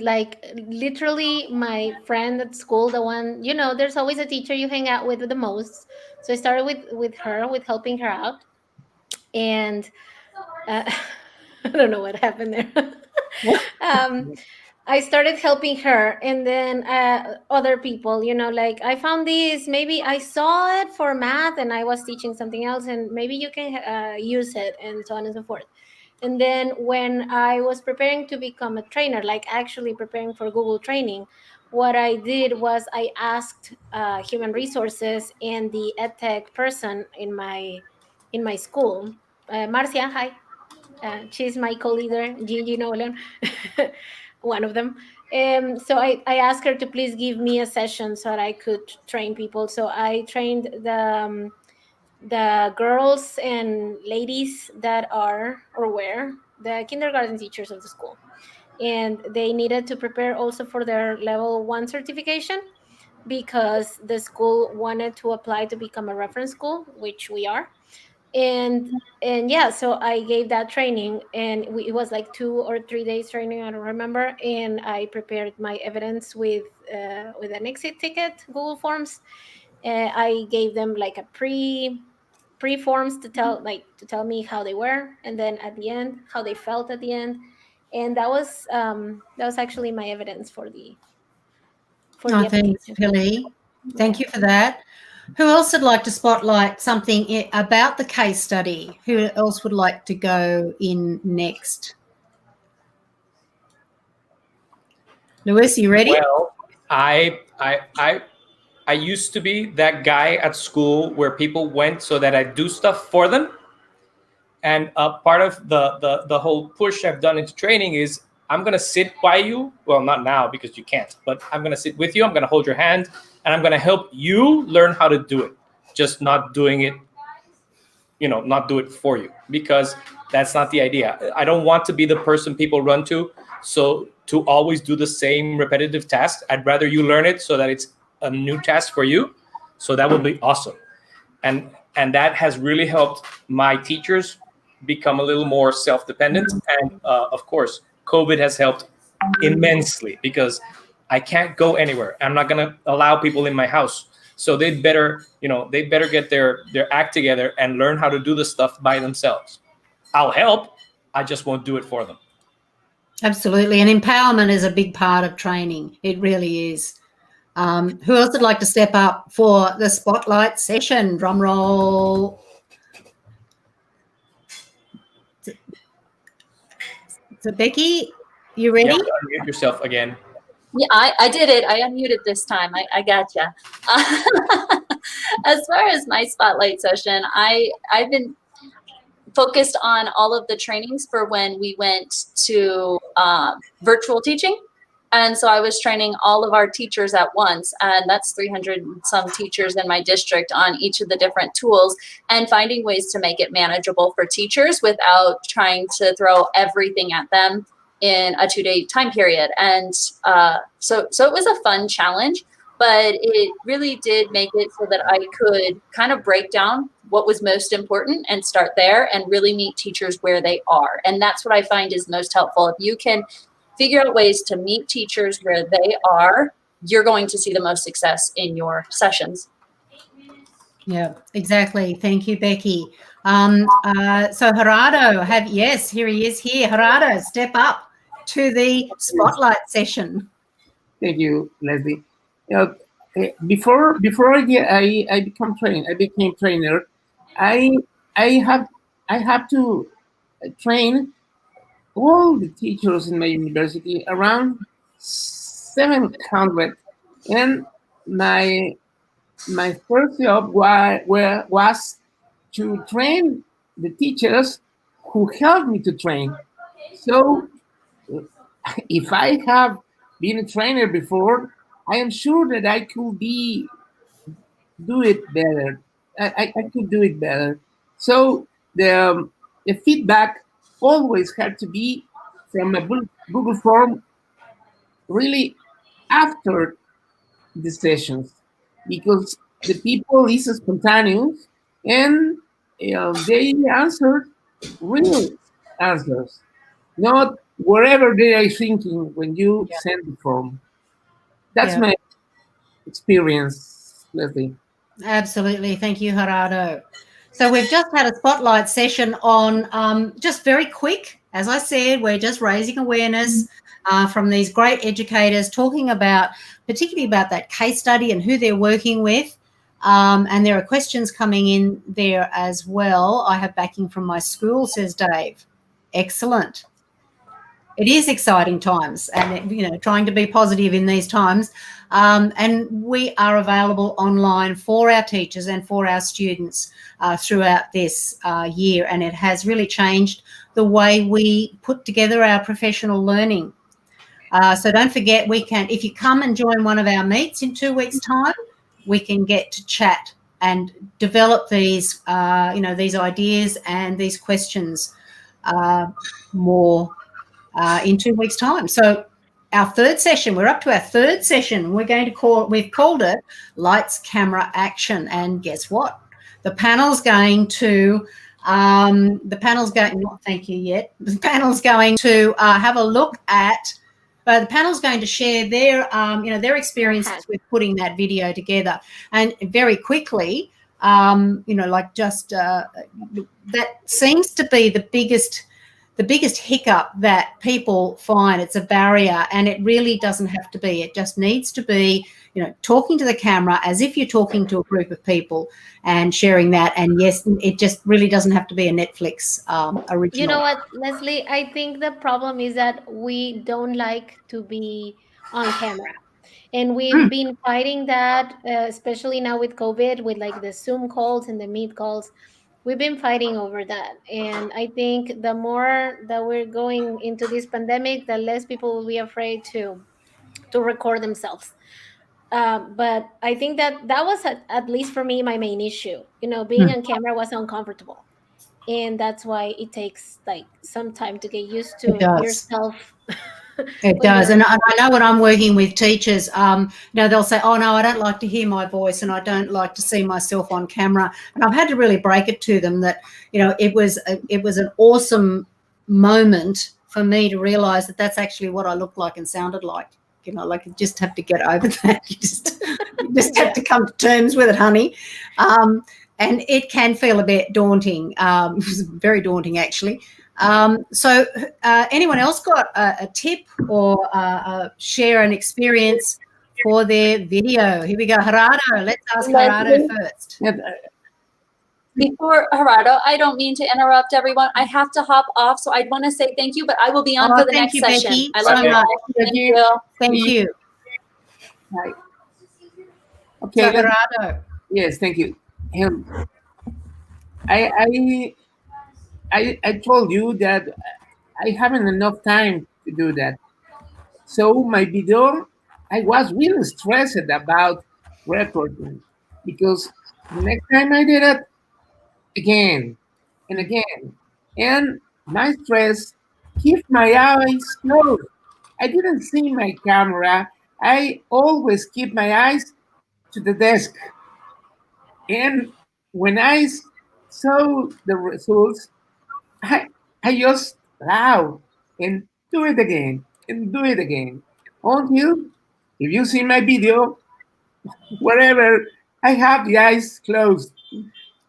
Speaker 3: like literally my friend at school, the one, there's always a teacher you hang out with the most. So I started with her, with helping her out, and I don't know what happened there. I started helping her, and then other people, like I found this, maybe I saw it for math and I was teaching something else, and maybe you can use it, and so on and so forth. And then when I was preparing to become a trainer, like actually preparing for Google training, what I did was I asked human resources and the edtech person in my school, Marcia, hi. She's my co-leader, Gigi Nolan, one of them. So I asked her to please give me a session so that I could train people. So I trained the girls and ladies that are or were the kindergarten teachers of the school. And they needed to prepare also for their level 1 certification, because the school wanted to apply to become a reference school, which we are. And yeah, so I gave that training, and it was like 2 or 3 days training, I don't remember. And I prepared my evidence with an exit ticket, Google Forms. I gave them like a pre forms to tell me how they were, and then at the end how they felt at the end. And that was actually my evidence for the application.
Speaker 1: Thanks, Pilly. Thank you for that. Who else would like to spotlight something about the case study? Who else would like to go in next? Lewis, you ready?
Speaker 2: Well, I used to be that guy at school where people went so that I do stuff for them. And part of the whole push I've done into training is I'm going to sit by you. Well, not now because you can't, but I'm going to sit with you. I'm going to hold your hand, and I'm going to help you learn how to do it. Just not doing it, not do it for you, because that's not the idea. I don't want to be the person people run to. So to always do the same repetitive task, I'd rather you learn it so that it's a new task for you. So that would be awesome. And that has really helped my teachers become a little more self-dependent. And of course, COVID has helped immensely, because I can't go anywhere. I'm not going to allow people in my house. So they'd better get their act together and learn how to do the stuff by themselves. I'll help. I just won't do it for them.
Speaker 1: Absolutely. And empowerment is a big part of training. It really is. Who else would like to step up for the spotlight session? Drum roll. So Becky, you ready?
Speaker 2: You have to unmute yourself again.
Speaker 4: Yeah, I did it. I unmuted this time. I gotcha. As far as my spotlight session, I've been focused on all of the trainings for when we went to virtual teaching. And so I was training all of our teachers at once, and that's 300 some teachers in my district on each of the different tools, and finding ways to make it manageable for teachers without trying to throw everything at them in a 2-day time period. And so it was a fun challenge, but it really did make it so that I could kind of break down what was most important and start there and really meet teachers where they are. And that's what I find is most helpful. If you can figure out ways to meet teachers where they are, you're going to see the most success in your sessions.
Speaker 1: Yeah, exactly. Thank you, Becky. So Gerardo, yes, here he is here. Gerardo, step up to the spotlight session.
Speaker 5: Thank you, Leslie. Before I became trainer. I have to train all the teachers in my university, around 700, and my first job was to train the teachers who helped me to train. So if I have been a trainer before, I am sure that I could do it better. I could do it better. So the feedback always had to be from a Google form, really after the sessions, because the people is spontaneous, and they answered real answers, not wherever they are thinking when you send the form. That's my experience, Leslie.
Speaker 1: Absolutely. Thank you, Gerardo. So we've just had a spotlight session on just very quick. As I said, we're just raising awareness from these great educators, talking about particularly about that case study and who they're working with. And there are questions coming in there as well. I have backing from my school, says Dave. Excellent. It is exciting times, and trying to be positive in these times. And we are available online for our teachers and for our students throughout this year, and it has really changed the way we put together our professional learning. So don't forget, if you come and join one of our meets in 2 weeks' time, we can get to chat and develop these, these ideas and these questions more in 2 weeks' time. So our third session, we're up to our third session. We've called it Lights, Camera, Action. And guess what? The panel's going to, not thank you yet. The panel's going to have a look at, the panel's going to share their, their experiences with putting that video together. And very quickly, that seems to be the biggest hiccup that people find. It's a barrier, and it really doesn't have to be. It just needs to be, talking to the camera as if you're talking to a group of people and sharing that. And yes, it just really doesn't have to be a Netflix original.
Speaker 3: You know what, Leslie? I think the problem is that we don't like to be on camera. And we've been fighting that, especially now with COVID, with like the Zoom calls and the Meet calls. We've been fighting over that. And I think the more that we're going into this pandemic, the less people will be afraid to record themselves. But I think that was, at least for me, my main issue. Being on camera was uncomfortable. And that's why it takes like some time to get used to yourself.
Speaker 1: It does. And I know when I'm working with teachers, they'll say, oh, no, I don't like to hear my voice and I don't like to see myself on camera. And I've had to really break it to them that, it was an awesome moment for me to realise that that's actually what I looked like and sounded like. You just have to get over that. You just have to come to terms with it, honey. And it can feel a bit daunting, very daunting, actually. So anyone else got a tip or share an experience for their video? Here we go. Gerardo, let's ask Gerardo first.
Speaker 4: Before Gerardo, I don't mean to interrupt everyone. I have to hop off, so I want to say thank you, but I will be on for the next session.
Speaker 1: Becky,
Speaker 4: I love you all. Thank you.
Speaker 1: Thank you.
Speaker 5: Right. Okay.
Speaker 1: So Gerardo.
Speaker 5: Yes, thank you. I told you that I haven't enough time to do that. So my video, I was really stressed about recording, because the next time I did it again and again, and my stress kept my eyes closed. I didn't see my camera. I always keep my eyes to the desk. And when I saw the results, I just laugh and do it again and do it again. Until, if you see my video, wherever I have the eyes closed,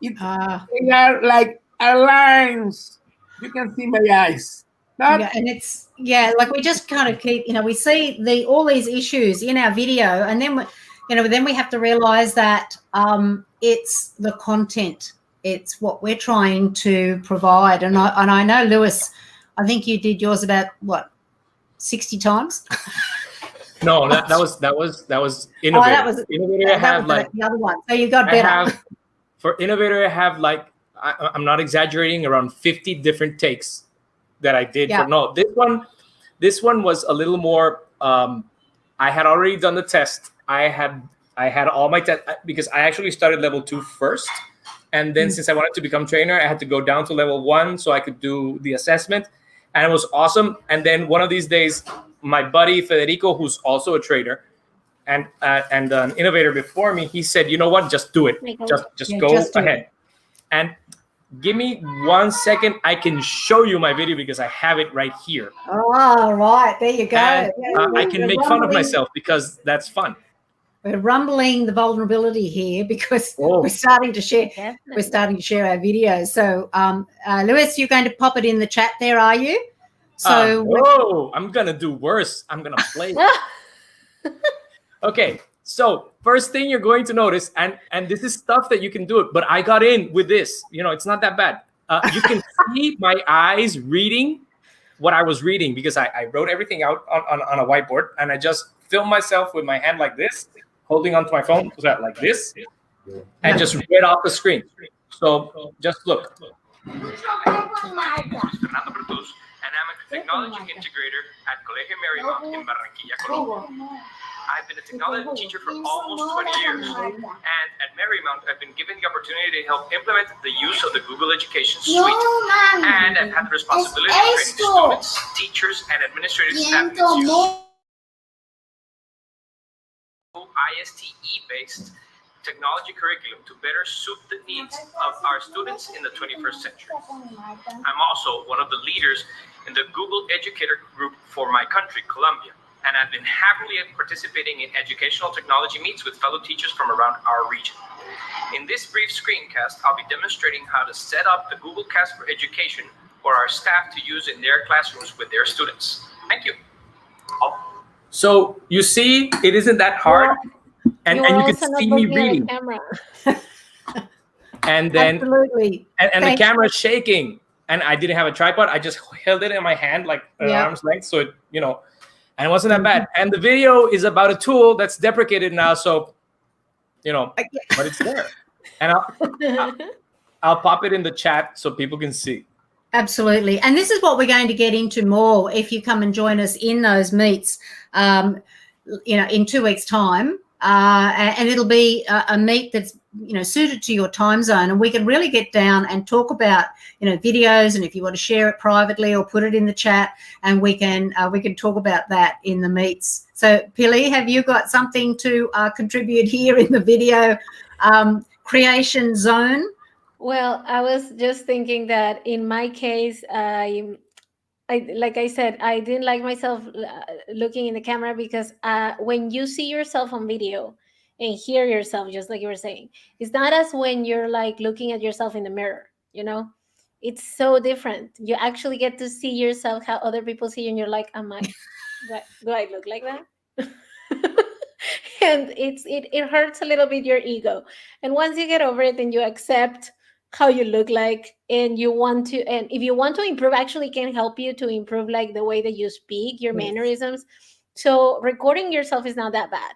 Speaker 5: They are like lines. You can see my eyes.
Speaker 1: Yeah, and it's like we just kind of keep, we see all these issues in our video, and then then we have to realize that it's the content, it's what we're trying to provide. And I know, Lewis, I think you did yours about 60 times.
Speaker 2: No, that was Innovator.
Speaker 1: Oh, that was
Speaker 2: Innovator. I have like
Speaker 1: the other one. So you got better.
Speaker 2: For Innovator, I have like I'm not exaggerating, around 50 different takes that I did.
Speaker 1: Yeah.
Speaker 2: This one was a little more. I had already done the test. I had all my tests because I actually started level 2 first, and then since I wanted to become trainer, I had to go down to level 1 so I could do the assessment, and it was awesome. And then one of these days, my buddy Federico, who's also a trader and an innovator before me, he said, "You know what? Just do it. Just go ahead." And give me 1 second. I can show you my video because I have it right here.
Speaker 1: Oh, right. There you go.
Speaker 2: And, I can make fun of myself because that's fun.
Speaker 1: We're rumbling the vulnerability here because we're starting to share.
Speaker 3: Definitely.
Speaker 1: We're starting to share our videos. So, Lewis, you're going to pop it in the chat there, are you? So,
Speaker 2: no, I'm gonna do worse. I'm gonna play. Okay. So first thing you're going to notice, and this is stuff that you can do it, but I got in with this. It's not that bad. You can see my eyes reading what I was reading because I wrote everything out on a whiteboard, and I just filmed myself with my hand like this, holding onto my phone like this, and just read off the screen. So just look. And I'm a technology integrator at Colegio Marymount in Barranquilla, Colombia. I've been a technology teacher for almost 20 years, and at Marymount, I've been given the opportunity to help implement the use of the Google Education Suite, and I've had the responsibility of training students, teachers, and administrative staff in its use. ISTE-based technology curriculum to better suit the needs of our students in the 21st century. I'm also one of the leaders in the Google Educator group for my country, Colombia, and I've been happily participating in educational technology meets with fellow teachers from around our region. In this brief screencast, I'll be demonstrating how to set up the Google Cast for Education for our staff to use in their classrooms with their students. Thank you. So you see, it isn't that hard, and you can see me reading. And then,
Speaker 1: absolutely.
Speaker 2: And the camera's shaking, and I didn't have a tripod. I just held it in my hand like an arm's length, so it, and it wasn't that bad. And the video is about a tool that's deprecated now, so but it's there. And I'll pop it in the chat so people can see.
Speaker 1: Absolutely. And this is what we're going to get into more if you come and join us in those meets, in 2 weeks' time. And it'll be a meet that's, suited to your time zone. And we can really get down and talk about, videos, and if you want to share it privately or put it in the chat, and we can talk about that in the meets. So, Pili, have you got something to contribute here in the video creation zone?
Speaker 3: Well, I was just thinking that in my case, I like I said, I didn't like myself looking in the camera because when you see yourself on video and hear yourself, just like you were saying, it's not as when you're like looking at yourself in the mirror, it's so different. You actually get to see yourself, how other people see you, and you're like, do I look like that? And it hurts a little bit your ego. And once you get over it and you accept how you look like, and if you want to improve, actually can help you to improve like the way that you speak, your mannerisms. So recording yourself is not that bad.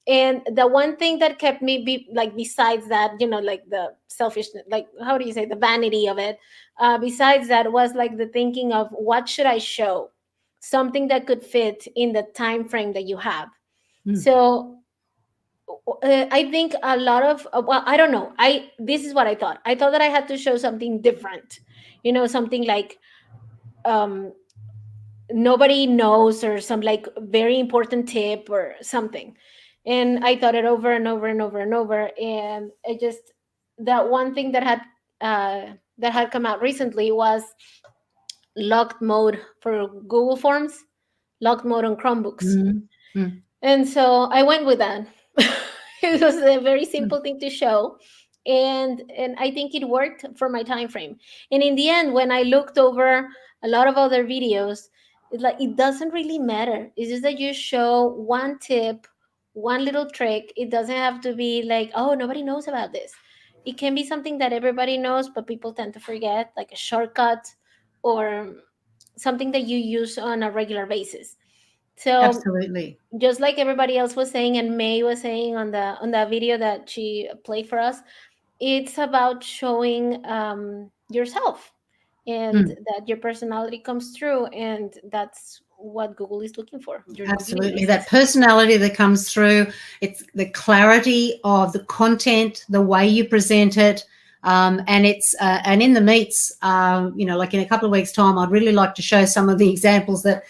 Speaker 3: And the one thing that kept me besides that, like the selfishness, like, how do you say, the vanity of it, besides that was like the thinking of what should I show, something that could fit in the time frame that you have. So I think a lot of, I don't know. This is what I thought. I thought that I had to show something different, something like nobody knows, or some like very important tip or something. And I thought it over and over and over and over. And it just, that one thing that had come out recently was locked mode for Google Forms, locked mode on Chromebooks. And so I went with that. It was a very simple thing to show. and I think it worked for my time frame. And in the end, when I looked over a lot of other videos, it's like it doesn't really matter. It's just that you show one tip, one little trick. It doesn't have to be like, oh, nobody knows about this. It can be something that everybody knows, but people tend to forget, like a shortcut or something that you use on a regular basis. So
Speaker 1: Absolutely.
Speaker 3: just like everybody else was saying, and May was saying on that video that she played for us, it's about showing yourself, and that your personality comes through, and that's what Google is looking for.
Speaker 1: Absolutely. That personality that comes through, it's the clarity of the content, the way you present it. And it's and in the meets, like in a couple of weeks' time, I'd really like to show some of the examples that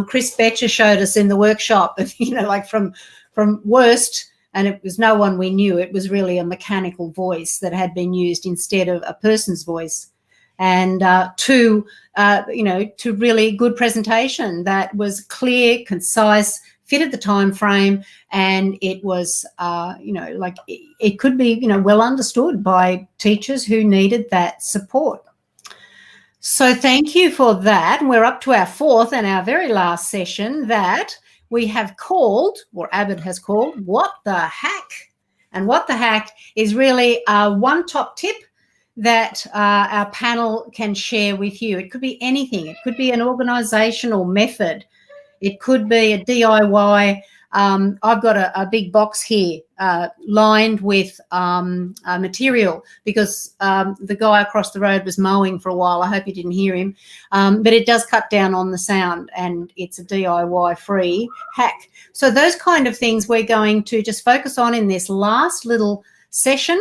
Speaker 1: Chris Bettcher showed us in the workshop. Like from worst, and it was no one we knew. It was really a mechanical voice that had been used instead of a person's voice. And to really good presentation that was clear, concise, fitted the time frame, and it was, it could be, well understood by teachers who needed that support. So thank you for that. We're up to our fourth and our very last session that we have called, or Abbott has called, What the Hack? And what the hack is really one top tip that our panel can share with you. It could be anything. It could be an organizational method. It could be a DIY. I've got a big box here lined with material because the guy across the road was mowing for a while. I hope you didn't hear him. But it does cut down on the sound, and it's a DIY-free hack. So those kind of things we're going to just focus on in this last little session.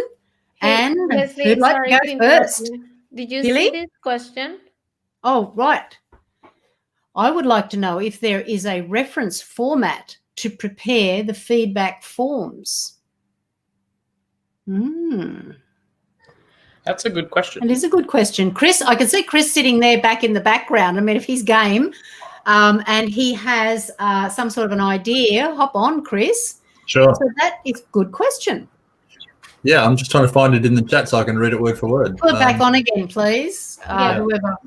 Speaker 1: And
Speaker 3: Leslie,
Speaker 1: who'd like to go first?
Speaker 3: Did you
Speaker 1: Billy?
Speaker 3: see this question?
Speaker 1: Oh, right. I would like to know if there is a reference format to prepare the feedback forms.
Speaker 2: That's a good question.
Speaker 1: It is a good question. Chris, I can see Chris sitting there back in the background. I mean, if he's game and he has some sort of an idea, hop on, Chris.
Speaker 16: Sure.
Speaker 1: So that is a good question.
Speaker 16: Yeah, I'm just trying to find it in the chat so I can read it word for word.
Speaker 1: Put it back on again, please.
Speaker 3: Yeah.
Speaker 1: Whoever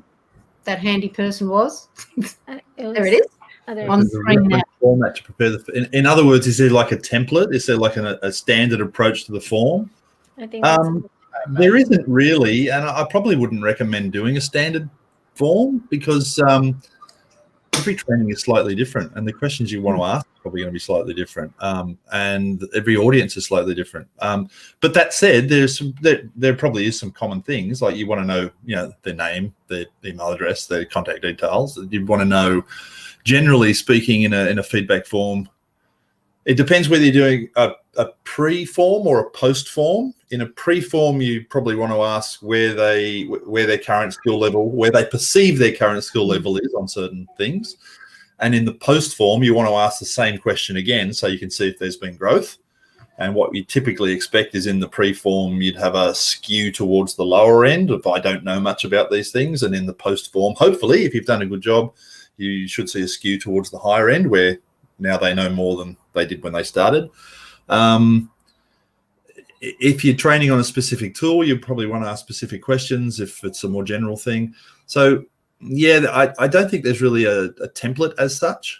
Speaker 1: that handy person was. There it is.
Speaker 3: There
Speaker 1: On the screen now.
Speaker 16: Format to prepare in other words, is there like a template? Is there like a standard approach to the form?
Speaker 3: I think that's
Speaker 16: there isn't really, and I probably wouldn't recommend doing a standard form because every training is slightly different, and the questions you want to ask are probably going to be slightly different, and every audience is slightly different. But that said, there probably is some common things, like you want to know, their name, their email address, their contact details. You want to know, generally speaking, in a feedback form. It depends whether you're doing a pre-form or a post-form. In a pre-form, you probably want to ask where their current skill level, where they perceive their current skill level is on certain things. And in the post-form, you want to ask the same question again so you can see if there's been growth. And what you typically expect is in the pre-form, you'd have a skew towards the lower end of I don't know much about these things. And in the post-form, hopefully, if you've done a good job, you should see a skew towards the higher end where now they know more than they did when they started. If you're training on a specific tool, you probably want to ask specific questions if it's a more general thing. So, yeah, I don't think there's really a template as such,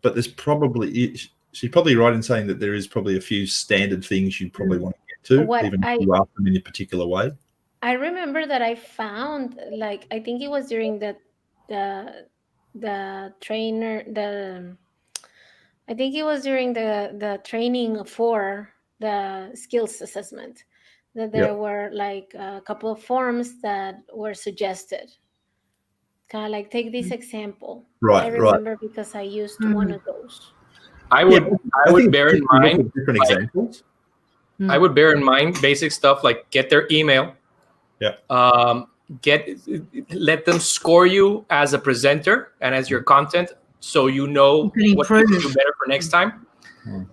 Speaker 16: but there's probably, she's probably right in saying that there is probably a few standard things you probably want to get to, even if you ask them in a particular way.
Speaker 3: I remember that I found, like, I think it was during the training for the skills assessment that there were like a couple of forms that were suggested. Kind of like, take this example.
Speaker 16: Right,
Speaker 3: I remember because I used one of those.
Speaker 2: I would bear in mind
Speaker 16: different examples.
Speaker 2: I would bear in mind basic stuff like get their email.
Speaker 16: Yeah.
Speaker 2: Let them score you as a presenter and as your content, so you know what to do better for next time.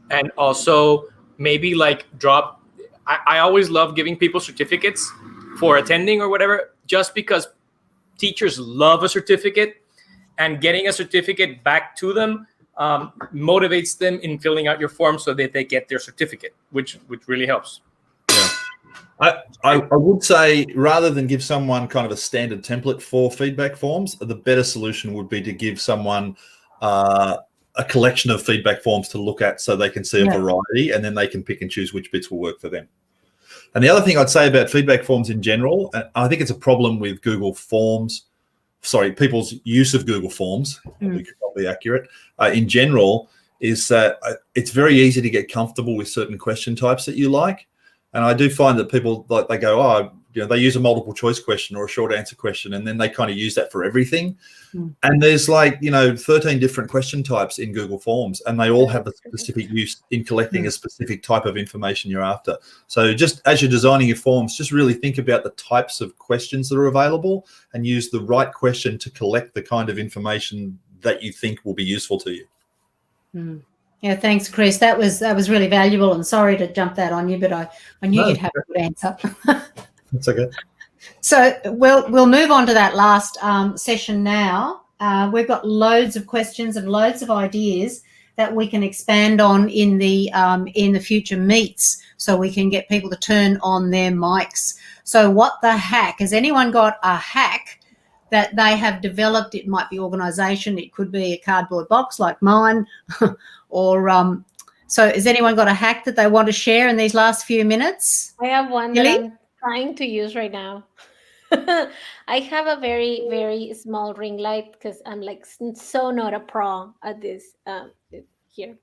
Speaker 2: And also maybe like drop. I always love giving people certificates for attending or whatever, just because teachers love a certificate, and getting a certificate back to them motivates them in filling out your form so that they get their certificate, which really helps.
Speaker 16: I would say rather than give someone kind of a standard template for feedback forms, the better solution would be to give someone a collection of feedback forms to look at so they can see a variety, and then they can pick and choose which bits will work for them. And the other thing I'd say about feedback forms in general, I think it's a problem with Google Forms, people's use of Google Forms, we could not be accurate, in general, is that it's very easy to get comfortable with certain question types that you like. And I do find that people, like, they go, they use a multiple choice question or a short answer question, and then they kind of use that for everything. And there's 13 different question types in Google Forms, and they all have a specific use in collecting a specific type of information you're after. So just as you're designing your forms, just really think about the types of questions that are available and use the right question to collect the kind of information that you think will be useful to you.
Speaker 1: Yeah, thanks, Chris. That was really valuable, and sorry to jump that on you, but I knew you'd have a good answer.
Speaker 16: That's okay.
Speaker 1: So we'll move on to that last session now. We've got loads of questions and loads of ideas that we can expand on in the future meets, so we can get people to turn on their mics. So what the hack? Has anyone got a hack that they have developed? It might be organisation, it could be a cardboard box like mine, or so has anyone got a hack that they want to share in these last few minutes?
Speaker 3: I have one that I'm trying to use right now. I have a very, very small ring light because I'm like so not a pro at this here.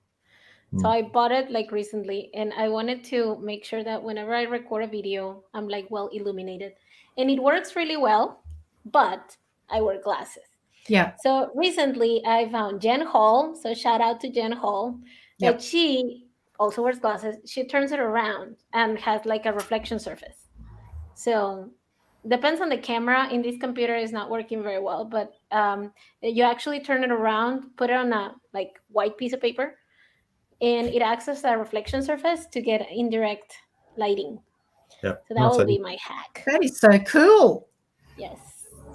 Speaker 3: So I bought it like recently, and I wanted to make sure that whenever I record a video, I'm like well illuminated, and it works really well, but I wear glasses.
Speaker 1: Yeah.
Speaker 3: So recently I found Jen Hall. So shout out to Jen Hall. That she also wears glasses. She turns it around and has like a reflection surface. So depends on the camera. In this computer is not working very well, but you actually turn it around, put it on a like white piece of paper, and it acts as a reflection surface to get indirect lighting.
Speaker 16: Yeah.
Speaker 3: So that will be my hack.
Speaker 1: That is so cool.
Speaker 3: Yes.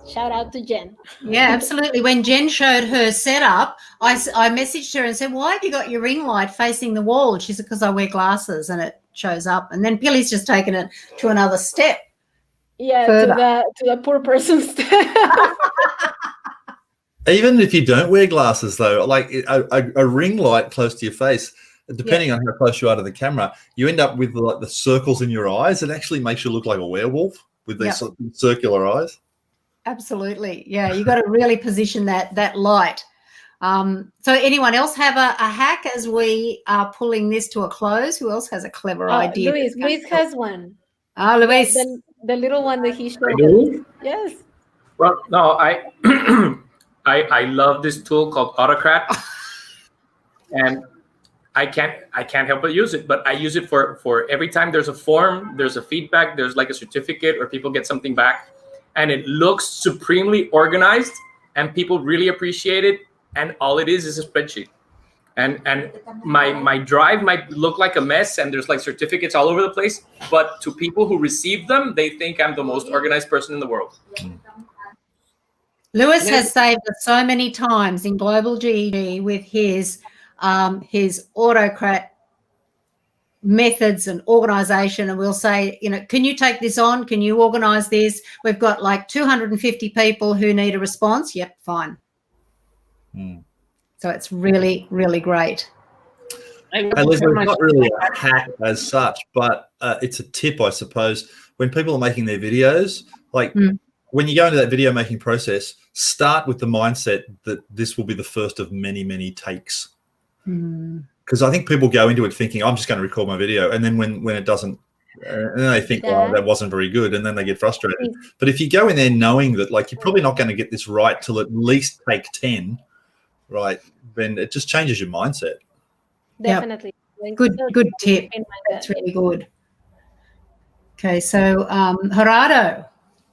Speaker 3: Shout out to Jen.
Speaker 1: Yeah, absolutely. When Jen showed her setup, I messaged her and said, why have you got your ring light facing the wall? And she said, because I wear glasses and it shows up. And then Pilly's just taken it to another step.
Speaker 3: Yeah,
Speaker 1: further.
Speaker 3: to the poor person step.
Speaker 16: Even if you don't wear glasses, though, like a ring light close to your face, depending on how close you are to the camera, you end up with like the circles in your eyes. It actually makes you look like a werewolf with these sort of circular eyes.
Speaker 1: Absolutely. Yeah, you've got to really position that light. So anyone else have a hack as we are pulling this to a close? Who else has a clever idea?
Speaker 3: Luis has one.
Speaker 1: Luis.
Speaker 3: The little one that he showed. Yes.
Speaker 2: Well, no, I love this tool called Autocrat, and I can't help but use it. But I use it for every time there's a form, there's a feedback, there's like a certificate, or people get something back, and it looks supremely organized, and people really appreciate it. And all it is a spreadsheet. And my drive might look like a mess, and there's like certificates all over the place, but to people who receive them, they think I'm the most organized person in the world.
Speaker 1: Lewis has saved us so many times in Global GEG with his Autocrat methods and organization, and we'll say, can you take this on? Can you organize this? We've got like 250 people who need a response. Yep, fine. So it's really, really great.
Speaker 16: Hey, Leslie, it's not really a hack as such, but it's a tip, I suppose. When people are making their videos, like when you go into that video making process, start with the mindset that this will be the first of many, many takes. Because I think people go into it thinking, I'm just going to record my video. And then when it doesn't, and then they think, oh, that wasn't very good. And then they get frustrated. But if you go in there knowing that, like, you're probably not going to get this right till at least take 10, right, then it just changes your mindset.
Speaker 3: Definitely.
Speaker 1: Yep. Good tip. That's really good. Okay, so Gerardo.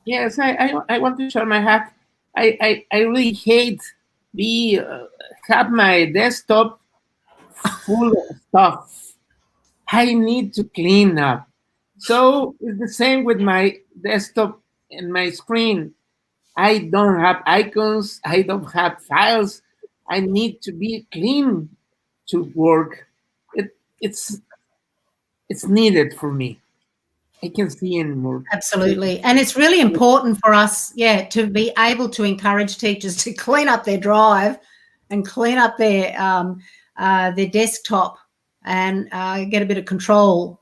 Speaker 5: Yes, I want to share my hack. I really hate have my desktop full of stuff. I need to clean up. So it's the same with my desktop and my screen. I don't have icons. I don't have files. I need to be clean to work. It's needed for me. I can see anymore.
Speaker 1: Absolutely. And it's really important for us, to be able to encourage teachers to clean up their drive and clean up their desktop and get a bit of control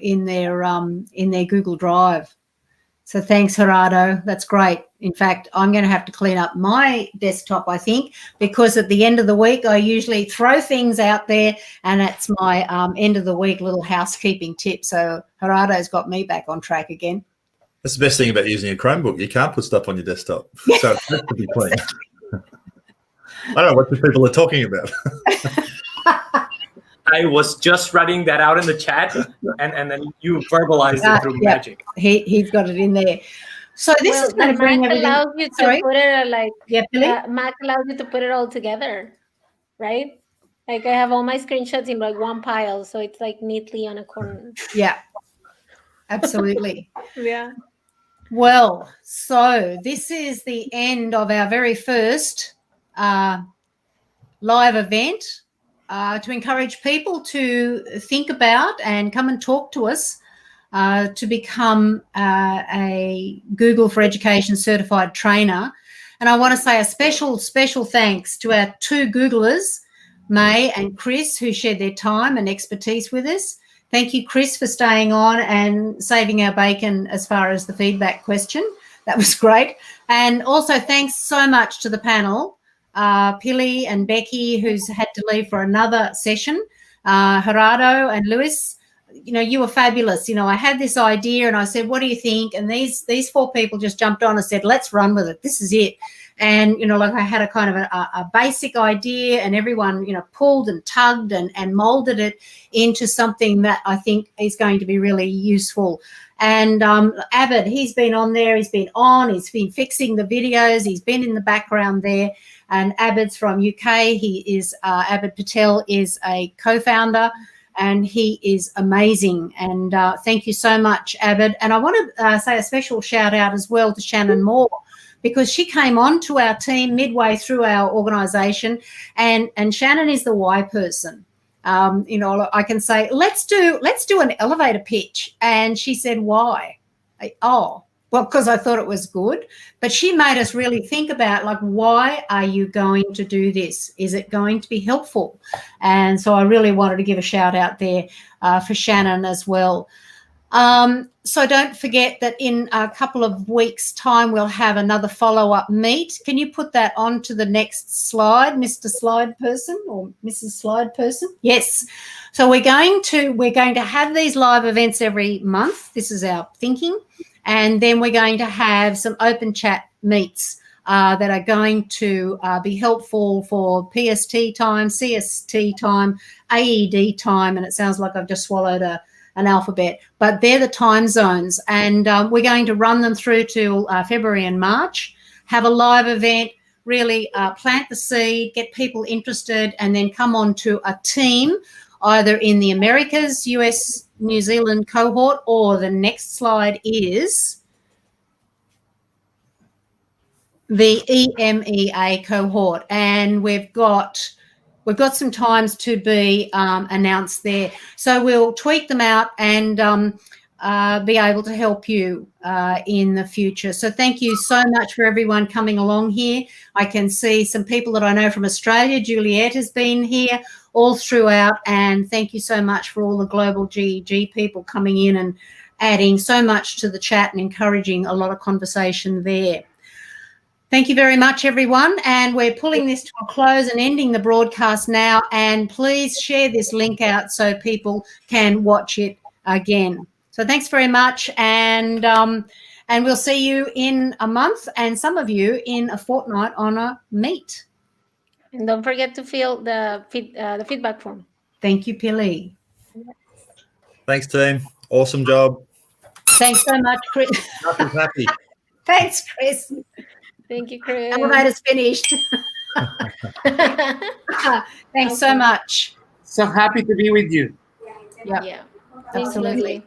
Speaker 1: in their Google Drive. So thanks, Gerardo. That's great. In fact, I'm going to have to clean up my desktop, I think, because at the end of the week, I usually throw things out there, and it's my end of the week little housekeeping tip. So Gerardo's got me back on track again.
Speaker 16: That's the best thing about using a Chromebook. You can't put stuff on your desktop, so it has to be clean. I don't know what the people are talking about.
Speaker 2: I was just writing that out in the chat, and then you verbalized it through magic.
Speaker 1: He's got it in there. So this is going to bring
Speaker 3: Mac
Speaker 1: everything.
Speaker 3: allows you to put it
Speaker 1: Mac
Speaker 3: allows you to put it all together, right? Like I have all my screenshots in like one pile, so it's like neatly on a corner.
Speaker 1: Yeah, absolutely.
Speaker 3: Yeah.
Speaker 1: Well, so this is the end of our very first live event to encourage people to think about and come and talk to us to become a Google for Education certified trainer. And I want to say a special thanks to our two Googlers, May and Chris, who shared their time and expertise with us. Thank you, Chris, for staying on and saving our bacon as far as the feedback question. That was great. And also thanks so much to the panel, Pili and Becky, who's had to leave for another session, Gerardo and Luis. You know, you were fabulous. You know, I had this idea and I said, what do you think? And these four people just jumped on and said, let's run with it. This is it. And, you know, like I had a kind of a basic idea, and everyone, you know, pulled and tugged and molded it into something that I think is going to be really useful. And Abid, he's been on there, he's been fixing the videos, he's been in the background there. And Abid's from UK. He is, Abid Patel is a co-founder, and he is amazing. And thank you so much, Abid. And I want to say a special shout out as well to Shannon Moore, because she came on to our team midway through our organisation, and Shannon is the why person. You know, I can say, let's do an elevator pitch, and she said, why? Well, because I thought it was good, but she made us really think about, like, why are you going to do this? Is it going to be helpful? And so I really wanted to give a shout out there for Shannon as well. So don't forget that in a couple of weeks' time, we'll have another follow-up meet. Can you put that on to the next slide, Mr. Slide Person or Mrs. Slide Person? Yes. So we're going to have these live events every month. This is our thinking. And then we're going to have some open chat meets that are going to be helpful for PST time, CST time, AED time, and it sounds like I've just swallowed an alphabet, but they're the time zones. And we're going to run them through to February and March, have a live event, really plant the seed, get people interested, and then come on to a team, either in the Americas, US, New Zealand cohort, or the next slide is the EMEA cohort. And we've got some times to be announced there. So we'll tweak them out and be able to help you in the future. So thank you so much for everyone coming along here. I can see some people that I know from Australia. Juliet has been here all throughout, and thank you so much for all the global GEG people coming in and adding so much to the chat and encouraging a lot of conversation there. Thank you very much, everyone. And we're pulling this to a close and ending the broadcast now. And please share this link out so people can watch it again. So thanks very much. And we'll see you in a month, and some of you in a fortnight on a meet.
Speaker 3: And don't forget to fill the feedback form.
Speaker 1: Thank you, Pili.
Speaker 16: Thanks, team. Awesome job.
Speaker 1: Thanks so much, Chris.
Speaker 16: Happy.
Speaker 1: Thanks, Chris.
Speaker 3: Thank you, Chris.
Speaker 1: Elevator's finished. Thanks so much.
Speaker 5: So happy to be with you.
Speaker 3: Yeah.
Speaker 1: Absolutely.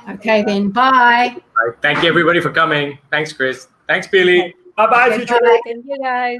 Speaker 1: Okay, then. Bye.
Speaker 2: Thank you, everybody, for coming. Thanks, Chris. Thanks, Pili. Bye-bye,
Speaker 1: Okay,
Speaker 2: future.
Speaker 3: Thank you, guys.